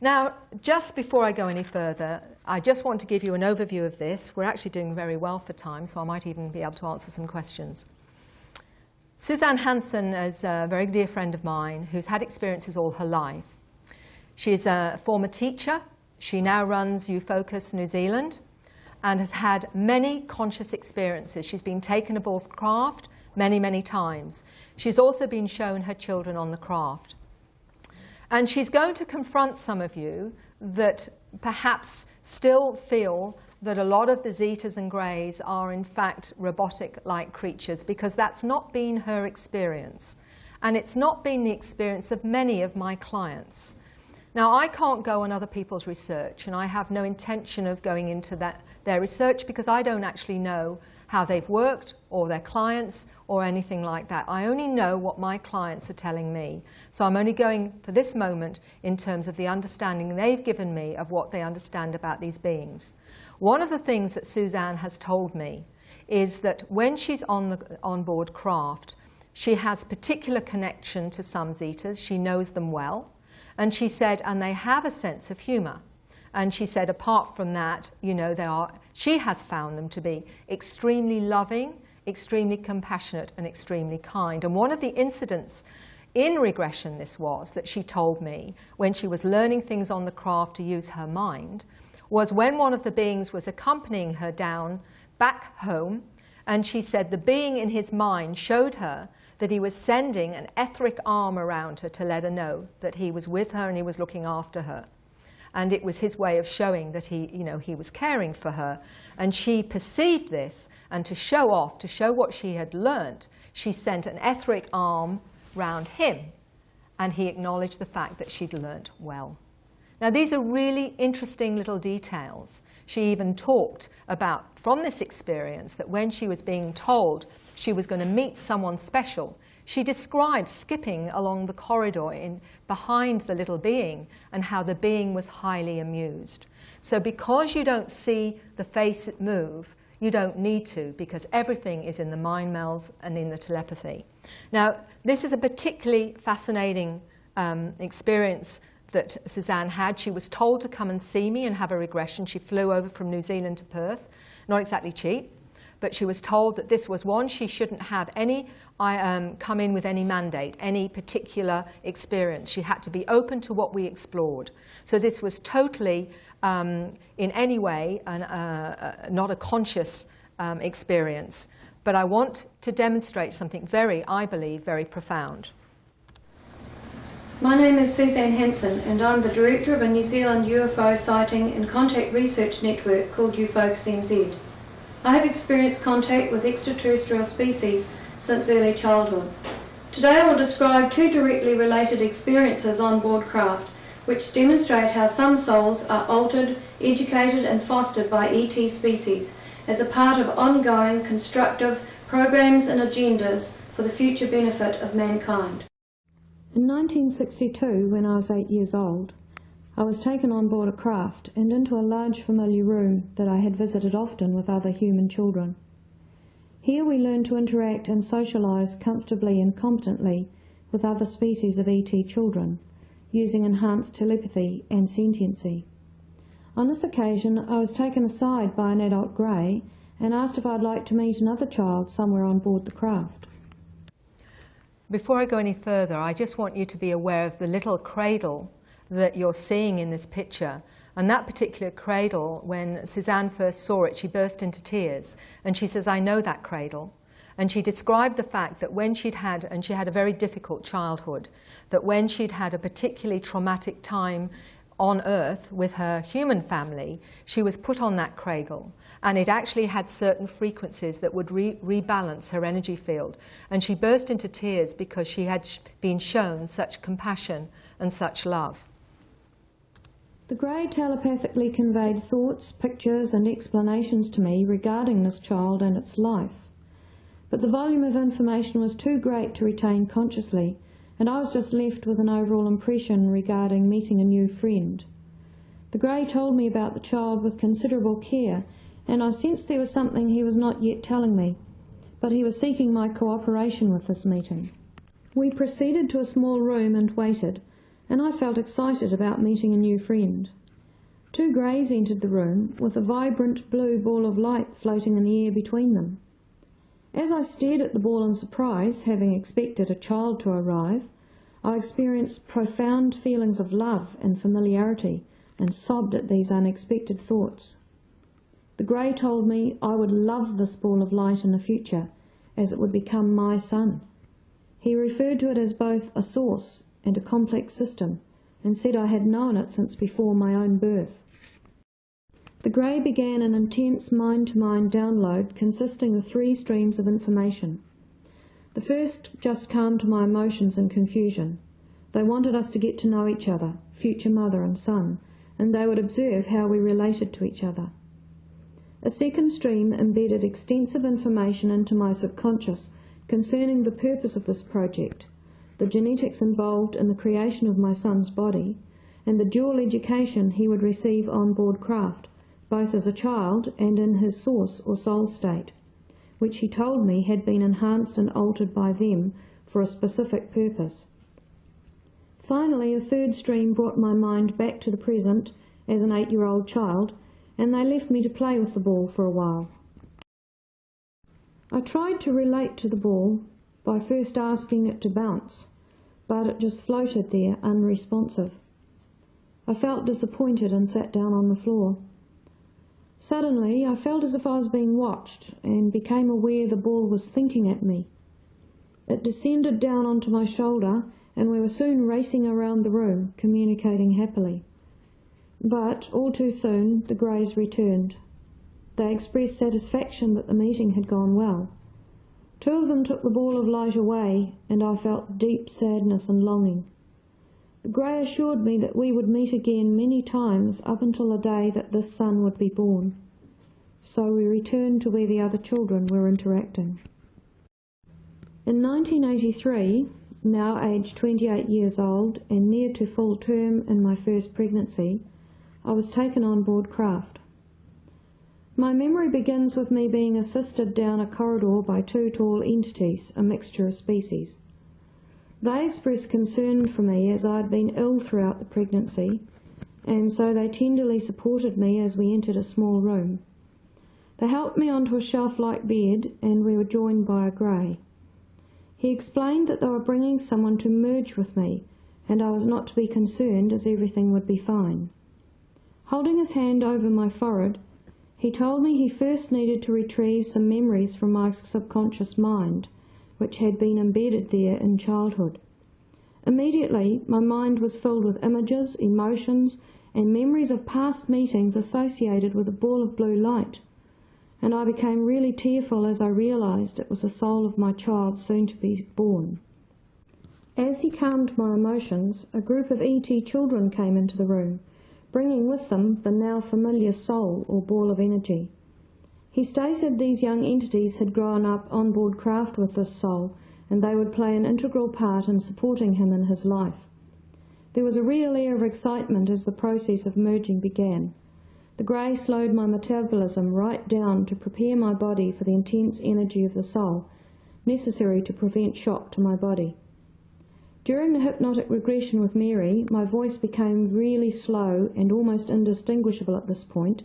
Now, just before I go any further, I just want to give you an overview of this. We're actually doing very well for time, so I might even be able to answer some questions. Suzanne Hansen is a very dear friend of mine who's had experiences all her life. She's a former teacher. She now runs UFocus New Zealand and has had many conscious experiences. She's been taken aboard craft many, many times. She's also been shown her children on the craft. And she's going to confront some of you that perhaps still feel that a lot of the Zetas and Greys are in fact robotic-like creatures, because that's not been her experience. And it's not been the experience of many of my clients. Now, I can't go on other people's research, and I have no intention of going into their research, because I don't actually know how they've worked, or their clients, or anything like that. I only know what my clients are telling me. So I'm only going for this moment in terms of the understanding they've given me of what they understand about these beings. One of the things that Suzanne has told me is that when she's on board craft, she has particular connection to some Zetas. She knows them well. And she said, and they have a sense of humor. And she said, apart from that, you know, she has found them to be extremely loving, extremely compassionate, and extremely kind. And one of the incidents in regression that she told me when she was learning things on the craft to use her mind, was when one of the beings was accompanying her down back home, and she said the being in his mind showed her that he was sending an etheric arm around her to let her know that he was with her and he was looking after her. And it was his way of showing that he was caring for her. And she perceived this, and to show off, to show what she had learnt, she sent an etheric arm round him, and he acknowledged the fact that she'd learnt well. Now, these are really interesting little details. She even talked about, from this experience, that when she was being told she was going to meet someone special, she described skipping along the corridor behind the little being, and how the being was highly amused. So because you don't see the face move, you don't need to, because everything is in the mind melds and in the telepathy. Now, this is a particularly fascinating experience that Suzanne had. She was told to come and see me and have a regression. She flew over from New Zealand to Perth. Not exactly cheap, but she was told that this was one, she shouldn't have any come in with any mandate, any particular experience. She had to be open to what we explored. So this was totally, in any way, not a conscious experience. But I want to demonstrate something I believe, very profound. My name is Suzanne Hansen, and I'm the director of a New Zealand UFO sighting and contact research network called UFocus NZ. I have experienced contact with extraterrestrial species since early childhood. Today I will describe two directly related experiences on board craft, which demonstrate how some souls are altered, educated and fostered by ET species as a part of ongoing constructive programs and agendas for the future benefit of mankind. In 1962, when I was 8 years old, I was taken on board a craft and into a large familiar room that I had visited often with other human children. Here we learned to interact and socialise comfortably and competently with other species of ET children, using enhanced telepathy and sentiency. On this occasion, I was taken aside by an adult grey and asked if I'd like to meet another child somewhere on board the craft. Before I go any further, I just want you to be aware of the little cradle that you're seeing in this picture. And that particular cradle, when Suzanne first saw it, she burst into tears. And she says, I know that cradle. And she described the fact that when she had a very difficult childhood, that when she'd had a particularly traumatic time on Earth with her human family, she was put on that cradle. And it actually had certain frequencies that would rebalance her energy field. And she burst into tears because she had been shown such compassion and such love. The grey telepathically conveyed thoughts, pictures and explanations to me regarding this child and its life. But the volume of information was too great to retain consciously, and I was just left with an overall impression regarding meeting a new friend. The grey told me about the child with considerable care, and I sensed there was something he was not yet telling me, but he was seeking my cooperation with this meeting. We proceeded to a small room and waited, and I felt excited about meeting a new friend. Two greys entered the room, with a vibrant blue ball of light floating in the air between them. As I stared at the ball in surprise, having expected a child to arrive, I experienced profound feelings of love and familiarity, and sobbed at these unexpected thoughts. The grey told me I would love this ball of light in the future, as it would become my son. He referred to it as both a source and a complex system, and said I had known it since before my own birth. The grey began an intense mind-to-mind download consisting of 3 streams of information. The first just calmed my emotions and confusion. They wanted us to get to know each other, future mother and son, and they would observe how we related to each other. A second stream embedded extensive information into my subconscious concerning the purpose of this project, the genetics involved in the creation of my son's body, and the dual education he would receive on board craft, both as a child and in his source or soul state, which he told me had been enhanced and altered by them for a specific purpose. Finally, a third stream brought my mind back to the present as an 8-year-old child, and they left me to play with the ball for a while. I tried to relate to the ball by first asking it to bounce, but it just floated there unresponsive. I felt disappointed and sat down on the floor. Suddenly, I felt as if I was being watched and became aware the ball was thinking at me. It descended down onto my shoulder, and we were soon racing around the room, communicating happily. But all too soon, the greys returned. They expressed satisfaction that the meeting had gone well. 2 of them took the ball of light away, and I felt deep sadness and longing. The grey assured me that we would meet again many times up until the day that this son would be born. So we returned to where the other children were interacting. In 1983, now aged 28 years old and near to full term in my first pregnancy, I was taken on board craft. My memory begins with me being assisted down a corridor by 2 tall entities, a mixture of species. They expressed concern for me as I had been ill throughout the pregnancy, and so they tenderly supported me as we entered a small room. They helped me onto a shelf-like bed, and we were joined by a grey. He explained that they were bringing someone to merge with me, and I was not to be concerned as everything would be fine. Holding his hand over my forehead, he told me he first needed to retrieve some memories from my subconscious mind, which had been embedded there in childhood. Immediately, my mind was filled with images, emotions, and memories of past meetings associated with a ball of blue light, and I became really tearful as I realised it was the soul of my child soon to be born. As he calmed my emotions, a group of ET children came into the room, bringing with them the now familiar soul or ball of energy. He stated these young entities had grown up on board craft with this soul, and they would play an integral part in supporting him in his life. There was a real air of excitement as the process of merging began. The grey slowed my metabolism right down to prepare my body for the intense energy of the soul, necessary to prevent shock to my body. During the hypnotic regression with Mary, my voice became really slow and almost indistinguishable at this point,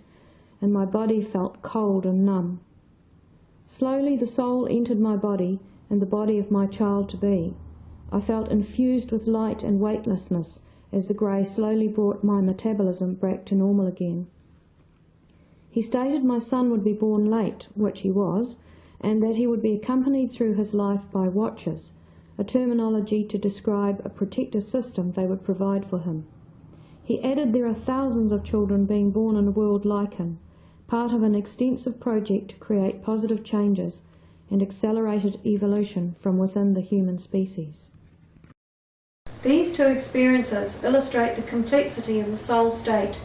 and my body felt cold and numb. Slowly the soul entered my body and the body of my child-to-be. I felt infused with light and weightlessness as the grey slowly brought my metabolism back to normal again. He stated my son would be born late, which he was, and that he would be accompanied through his life by watchers, a terminology to describe a protective system they would provide for him. He added there are thousands of children being born in a world like him, part of an extensive project to create positive changes and accelerated evolution from within the human species. These two experiences illustrate the complexity of the soul state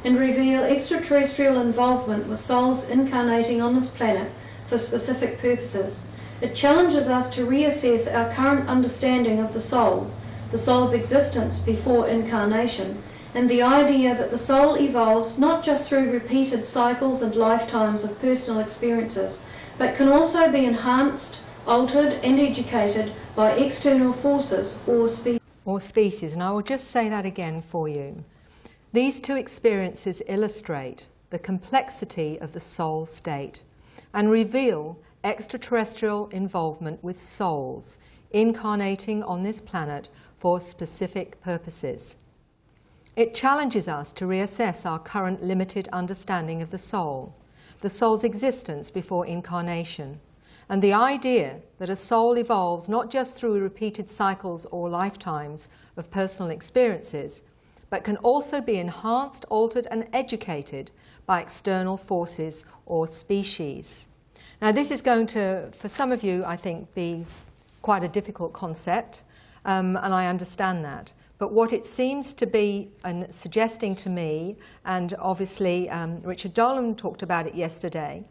and reveal extraterrestrial involvement with souls incarnating on this planet for specific purposes. It challenges us to reassess our current understanding of the soul's existence before incarnation, and the idea that the soul evolves not just through repeated cycles and lifetimes of personal experiences, but can also be enhanced, altered and educated by external forces or species. And I will just say that again for you. These two experiences illustrate the complexity of the soul state and reveal extraterrestrial involvement with souls incarnating on this planet for specific purposes. It challenges us to reassess our current limited understanding of the soul's existence before incarnation, and the idea that a soul evolves not just through repeated cycles or lifetimes of personal experiences, but can also be enhanced, altered, and educated by external forces or species. Now, this is going to, for some of you, I think, be quite a difficult concept, and I understand that. But what it seems to be suggesting to me, and obviously Richard Dolan talked about it yesterday,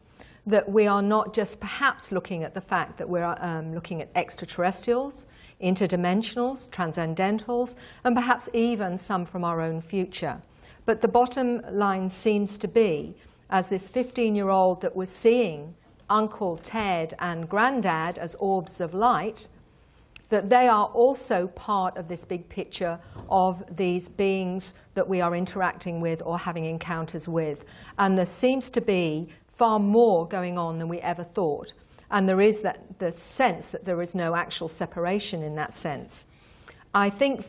that we are not just perhaps looking at the fact that we're looking at extraterrestrials, interdimensionals, transcendentals, and perhaps even some from our own future. But the bottom line seems to be, as this 15-year-old that was seeing Uncle Ted and Granddad as orbs of light, that they are also part of this big picture of these beings that we are interacting with or having encounters with. And there seems to be far more going on than we ever thought. And there is the sense that there is no actual separation in that sense. I think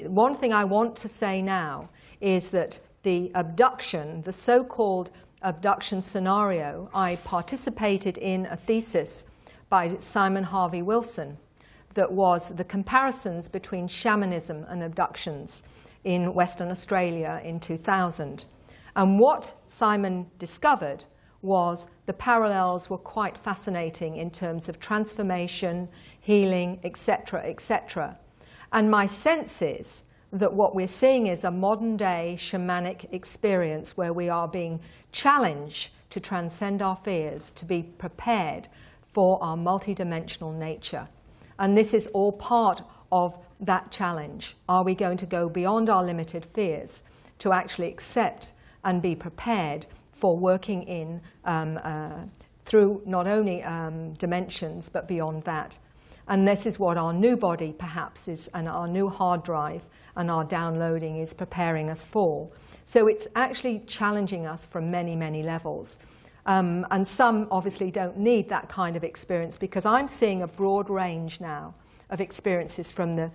one thing I want to say now is that the abduction, the so-called abduction scenario, I participated in a thesis by Simon Harvey Wilson that was the comparisons between shamanism and abductions in Western Australia in 2000. And what Simon discovered was the parallels were quite fascinating in terms of transformation, healing, etc., etc. And my sense is that what we're seeing is a modern-day shamanic experience where we are being challenged to transcend our fears, to be prepared for our multidimensional nature. And this is all part of that challenge. Are we going to go beyond our limited fears to actually accept and be prepared for working in through not only dimensions but beyond that? And this is what our new body perhaps is, and our new hard drive and our downloading is preparing us for. So it's actually challenging us from many, many levels. And some obviously don't need that kind of experience, because I'm seeing a broad range now of experiences from the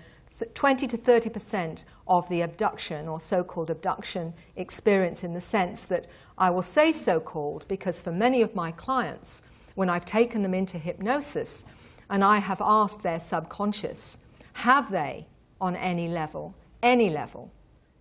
20 to 30% of the abduction or so-called abduction experience, in the sense that I will say so-called because for many of my clients, when I've taken them into hypnosis and I have asked their subconscious, have they on any level,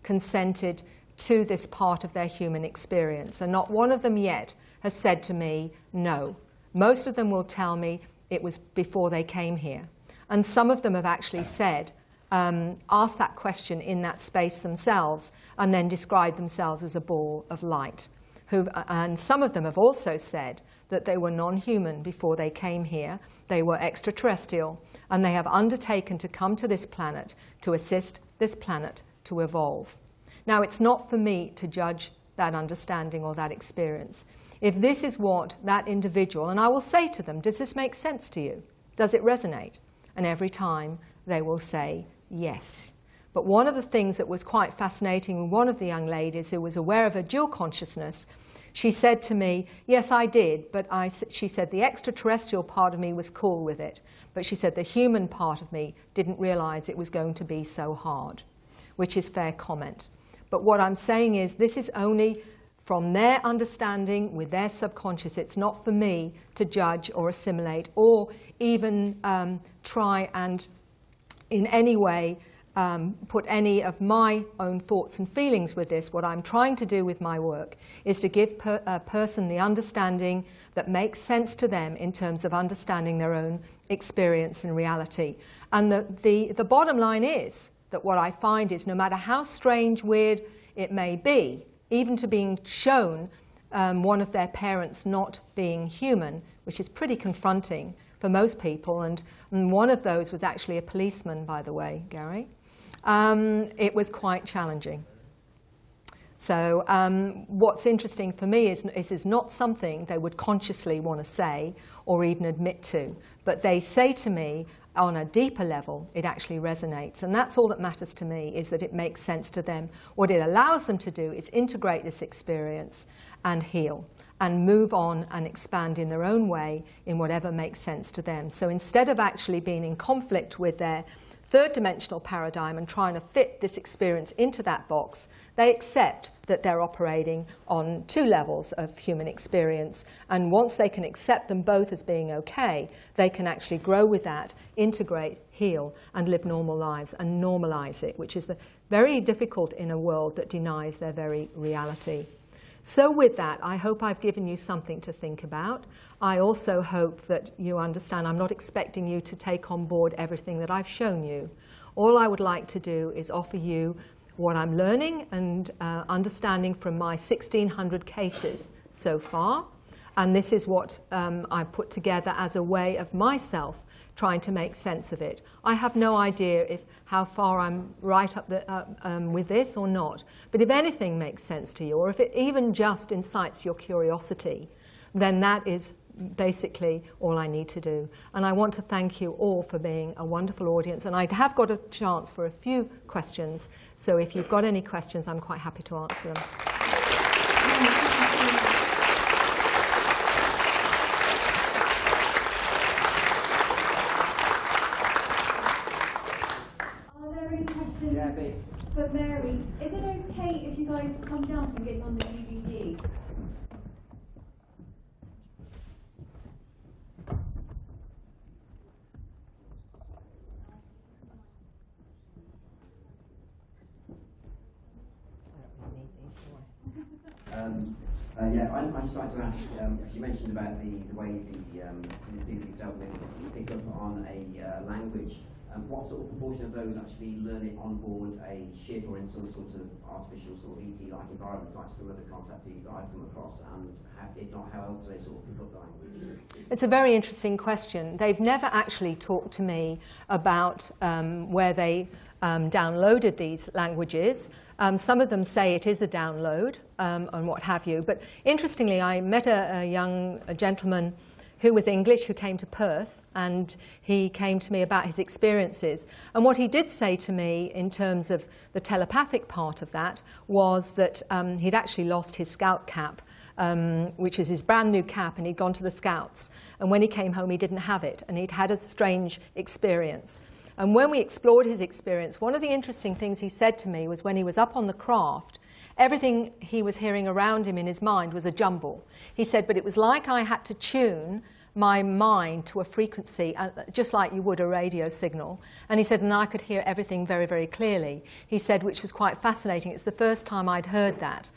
consented to this part of their human experience? And not one of them yet has said to me, no. Most of them will tell me it was before they came here. And some of them have actually said, asked that question in that space themselves, and then described themselves as a ball of light. And some of them have also said that they were non-human before they came here. They were extraterrestrial, and they have undertaken to come to this planet to assist this planet to evolve. Now, it's not for me to judge that understanding or that experience. If this is what that individual, and I will say to them, does this make sense to you? Does it resonate? And every time they will say yes. But one of the things that was quite fascinating with one of the young ladies who was aware of her dual consciousness, she said to me, yes, I did, but she said the extraterrestrial part of me was cool with it, but she said the human part of me didn't realize it was going to be so hard, which is fair comment. But what I'm saying is this is only from their understanding with their subconscious. It's not for me to judge or assimilate or even try and in any way put any of my own thoughts and feelings with this. What I'm trying to do with my work is to give a person the understanding that makes sense to them in terms of understanding their own experience and reality. And the bottom line is that what I find is no matter how strange, weird it may be, even to being shown one of their parents not being human, which is pretty confronting for most people, and one of those was actually a policeman, by the way, Gary, it was quite challenging. So what's interesting for me is not something they would consciously want to say or even admit to, but they say to me on a deeper level, it actually resonates. And that's all that matters to me, is that it makes sense to them. What it allows them to do is integrate this experience and heal and move on and expand in their own way in whatever makes sense to them. So instead of actually being in conflict with their third-dimensional paradigm and trying to fit this experience into that box, they accept that they're operating on two levels of human experience. And once they can accept them both as being okay, they can actually grow with that, integrate, heal, and live normal lives and normalize it, which is very difficult in a world that denies their very reality. So with that, I hope I've given you something to think about. I also hope that you understand I'm not expecting you to take on board everything that I've shown you. All I would like to do is offer you what I'm learning and understanding from my 1,600 cases so far. And this is what I put together as a way of myself trying to make sense of it. I have no idea how far I'm right up with this or not. But if anything makes sense to you, or if it even just incites your curiosity, then that is basically all I need to do. And I want to thank you all for being a wonderful audience. And I have got a chance for a few questions. So if you've got any questions, I'm quite happy to answer them. But Mary, is it okay if you guys come down and get on the DVD? I'd just like to ask, you mentioned about the way some of the people you've dealt with pick up on a language. What sort of proportion of those actually learn it on board a ship or in some sort of artificial sort of ET-like environment, like some of the contactees that I've come across, and if not, how else do they sort of pick up the language? It's a very interesting question. They've never actually talked to me about where they downloaded these languages. Some of them say it is a download and what have you. But interestingly, I met a young gentleman who was English, who came to Perth, and he came to me about his experiences. And what he did say to me in terms of the telepathic part of that was that he'd actually lost his scout cap, which is his brand new cap, and he'd gone to the Scouts. And when he came home, he didn't have it, and he'd had a strange experience. And when we explored his experience, one of the interesting things he said to me was when he was up on the craft, everything he was hearing around him in his mind was a jumble. He said, but it was like I had to tune my mind to a frequency, just like you would a radio signal. And he said, and I could hear everything very, very clearly. He said, which was quite fascinating. It's the first time I'd heard that.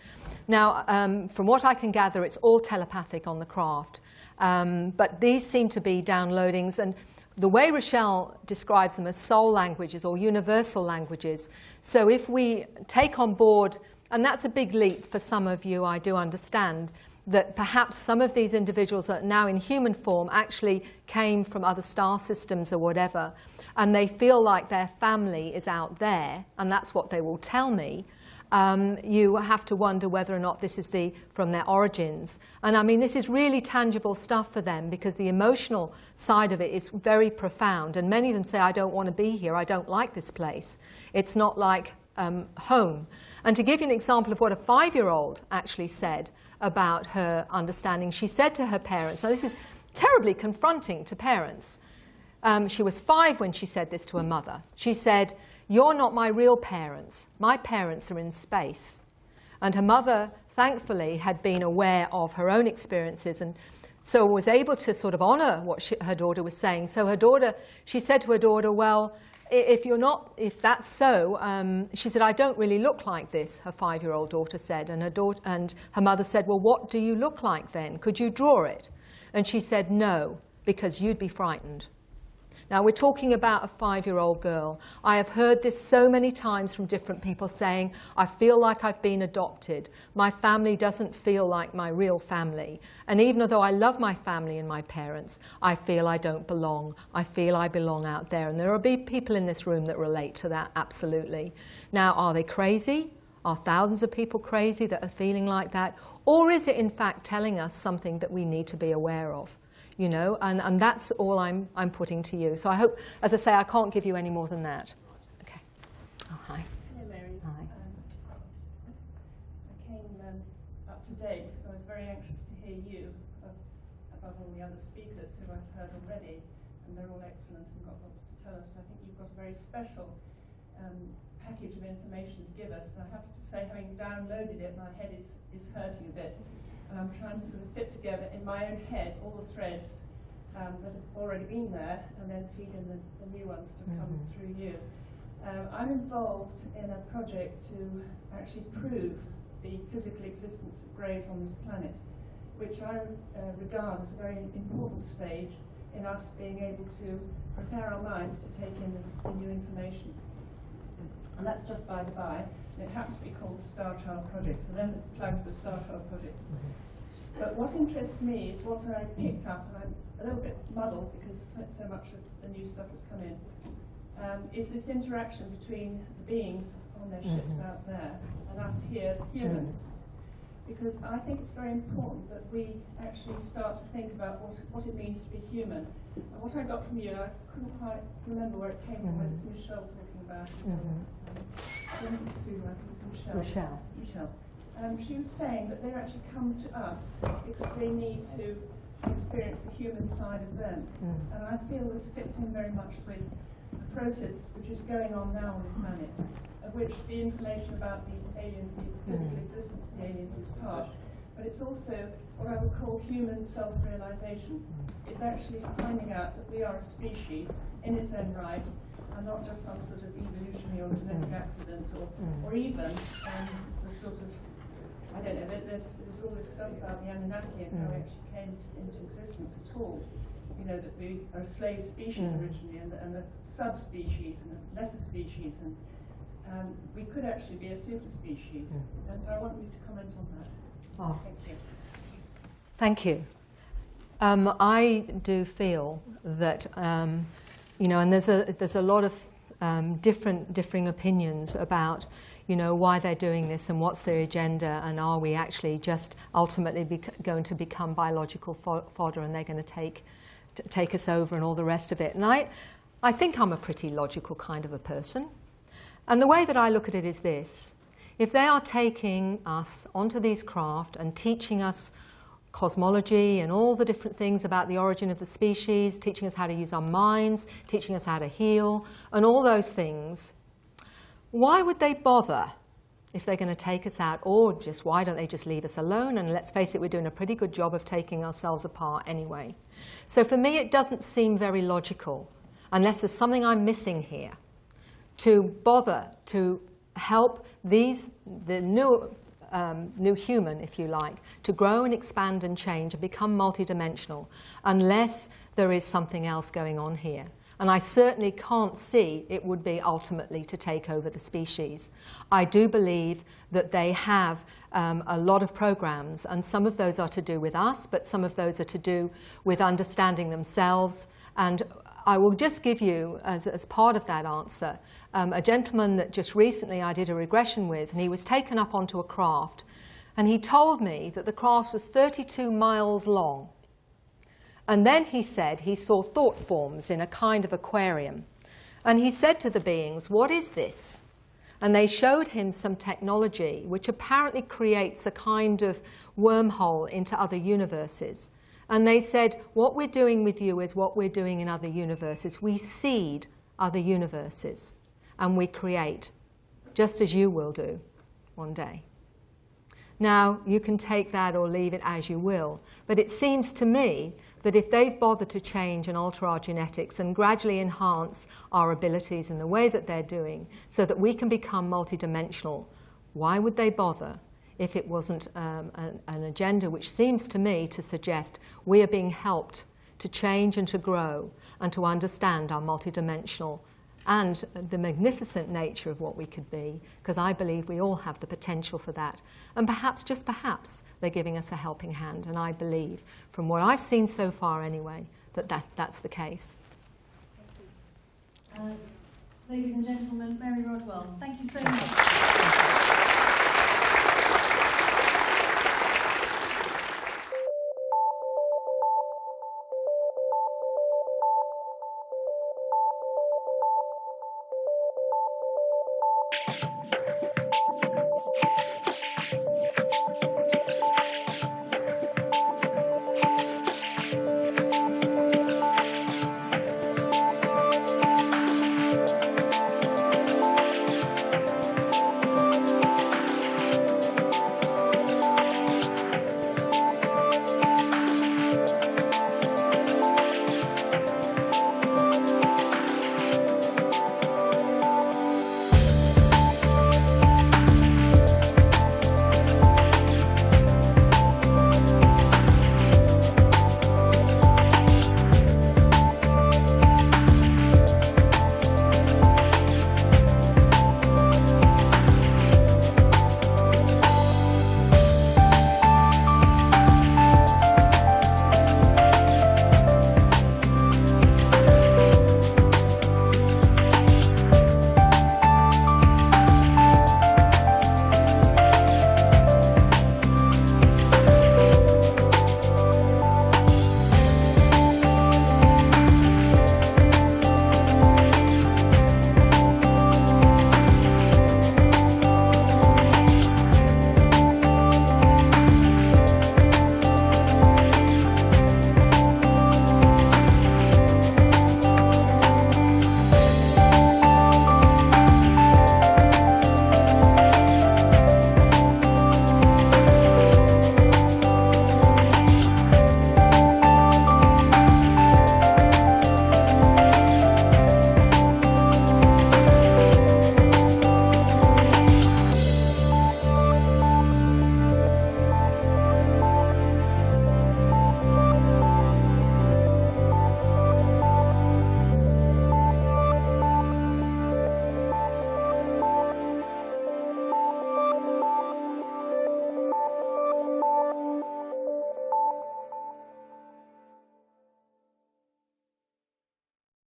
Now, from what I can gather, it's all telepathic on the craft. But these seem to be downloadings. And the way Rochelle describes them as soul languages or universal languages. So if we take on board, and that's a big leap for some of you, I do understand, that perhaps some of these individuals that are now in human form actually came from other star systems or whatever, and they feel like their family is out there, and that's what they will tell me. You have to wonder whether or not this is from their origins. And I mean, this is really tangible stuff for them because the emotional side of it is very profound. And many of them say, I don't want to be here. I don't like this place. It's not like home. And to give you an example of what a 5-year-old actually said about her understanding, she said to her parents, now this is terribly confronting to parents. She was 5 when she said this to her mother. She said, you're not my real parents. My parents are in space. And her mother, thankfully, had been aware of her own experiences and so was able to sort of honor what her daughter was saying. So she said to her daughter, well, if that's so, she said, I don't really look like this, her 5-year-old daughter said. And her mother said, well, what do you look like then? Could you draw it? And she said, no, because you'd be frightened. Now, we're talking about a 5-year-old girl. I have heard this so many times from different people saying, I feel like I've been adopted. My family doesn't feel like my real family. And even though I love my family and my parents, I feel I don't belong. I feel I belong out there. And there will be people in this room that relate to that, absolutely. Now, are they crazy? Are thousands of people crazy that are feeling like that? Or is it, in fact, telling us something that we need to be aware of? You know, and that's all I'm putting to you. So I hope, as I say, I can't give you any more than that. Okay. Oh, hi. Hey, Mary. Hi. I came up today because I was very anxious to hear you above all the other speakers who I've heard already, and they're all excellent and got lots to tell us. But I think you've got a very special package of information to give us. And I have to say, having downloaded it, my head is hurting a bit. And I'm trying to sort of fit together in my own head all the threads that have already been there, and then feed in the new ones that have come through you. I'm involved in a project to actually prove the physical existence of greys on this planet, which I regard as a very important stage in us being able to prepare our minds to take in the new information. And that's just by the by. It happens to be called the Star Child Project, so there's a plug for the Star Child Project. But what interests me is what I picked up, and I'm a little bit muddled because so much of the new stuff has come in, is this interaction between the beings on their ships out there and us here, humans. Because I think it's very important that we actually start to think about what it means to be human. And what I got from you, I couldn't quite remember where it came from, whether it's Michelle talking about it, I don't think it's Sue, I think it's Michelle. Michelle. She was saying that they actually come to us because they need to experience the human side of them. And I feel this fits in very much with the process which is going on now on the planet, of which the information about the aliens, the physical existence of the aliens is part, but it's also what I would call human self-realization. It's actually finding out that we are a species in its own right, and not just some sort of evolutionary or genetic accident, or even the sort of, I don't know, there's all this stuff about the Anunnaki and how it actually came into existence at all. You know, that we are a slave species originally, and the subspecies and the lesser species, and we could actually be a super species. And so I want you to comment on that. Oh. Thank you. Thank you. I do feel that, you know, and there's a lot of differing opinions about, you know, why they're doing this and what's their agenda, and are we actually just ultimately going to become biological fodder, and they're going to take us over and all the rest of it. And I think I'm a pretty logical kind of a person. And the way that I look at it is this: if they are taking us onto these craft and teaching us cosmology and all the different things about the origin of the species, teaching us how to use our minds, teaching us how to heal, and all those things, why would they bother if they're going to take us out? Or just why don't they just leave us alone? And let's face it, we're doing a pretty good job of taking ourselves apart anyway. So for me, it doesn't seem very logical, unless there's something I'm missing here, to bother to help the new human, if you like, to grow and expand and change and become multidimensional, unless there is something else going on here. And I certainly can't see it would be ultimately to take over the species. I do believe that they have a lot of programs, and some of those are to do with us, but some of those are to do with understanding themselves. And I will just give you, as part of that answer, a gentleman that just recently I did a regression with, and he was taken up onto a craft, and he told me that the craft was 32 miles long. And then he said he saw thought forms in a kind of aquarium. And he said to the beings, "What is this?" And they showed him some technology which apparently creates a kind of wormhole into other universes. And they said, what we're doing with you is what we're doing in other universes. We seed other universes, and we create, just as you will do one day. Now, you can take that or leave it as you will, but it seems to me that if they've bothered to change and alter our genetics and gradually enhance our abilities in the way that they're doing so that we can become multidimensional, why would they bother if it wasn't an agenda which seems to me to suggest we are being helped to change and to grow and to understand our multidimensional and the magnificent nature of what we could be, because I believe we all have the potential for that. And perhaps, just perhaps, they're giving us a helping hand. And I believe, from what I've seen so far anyway, that's the case. Ladies and gentlemen, Mary Rodwell, thank you so much.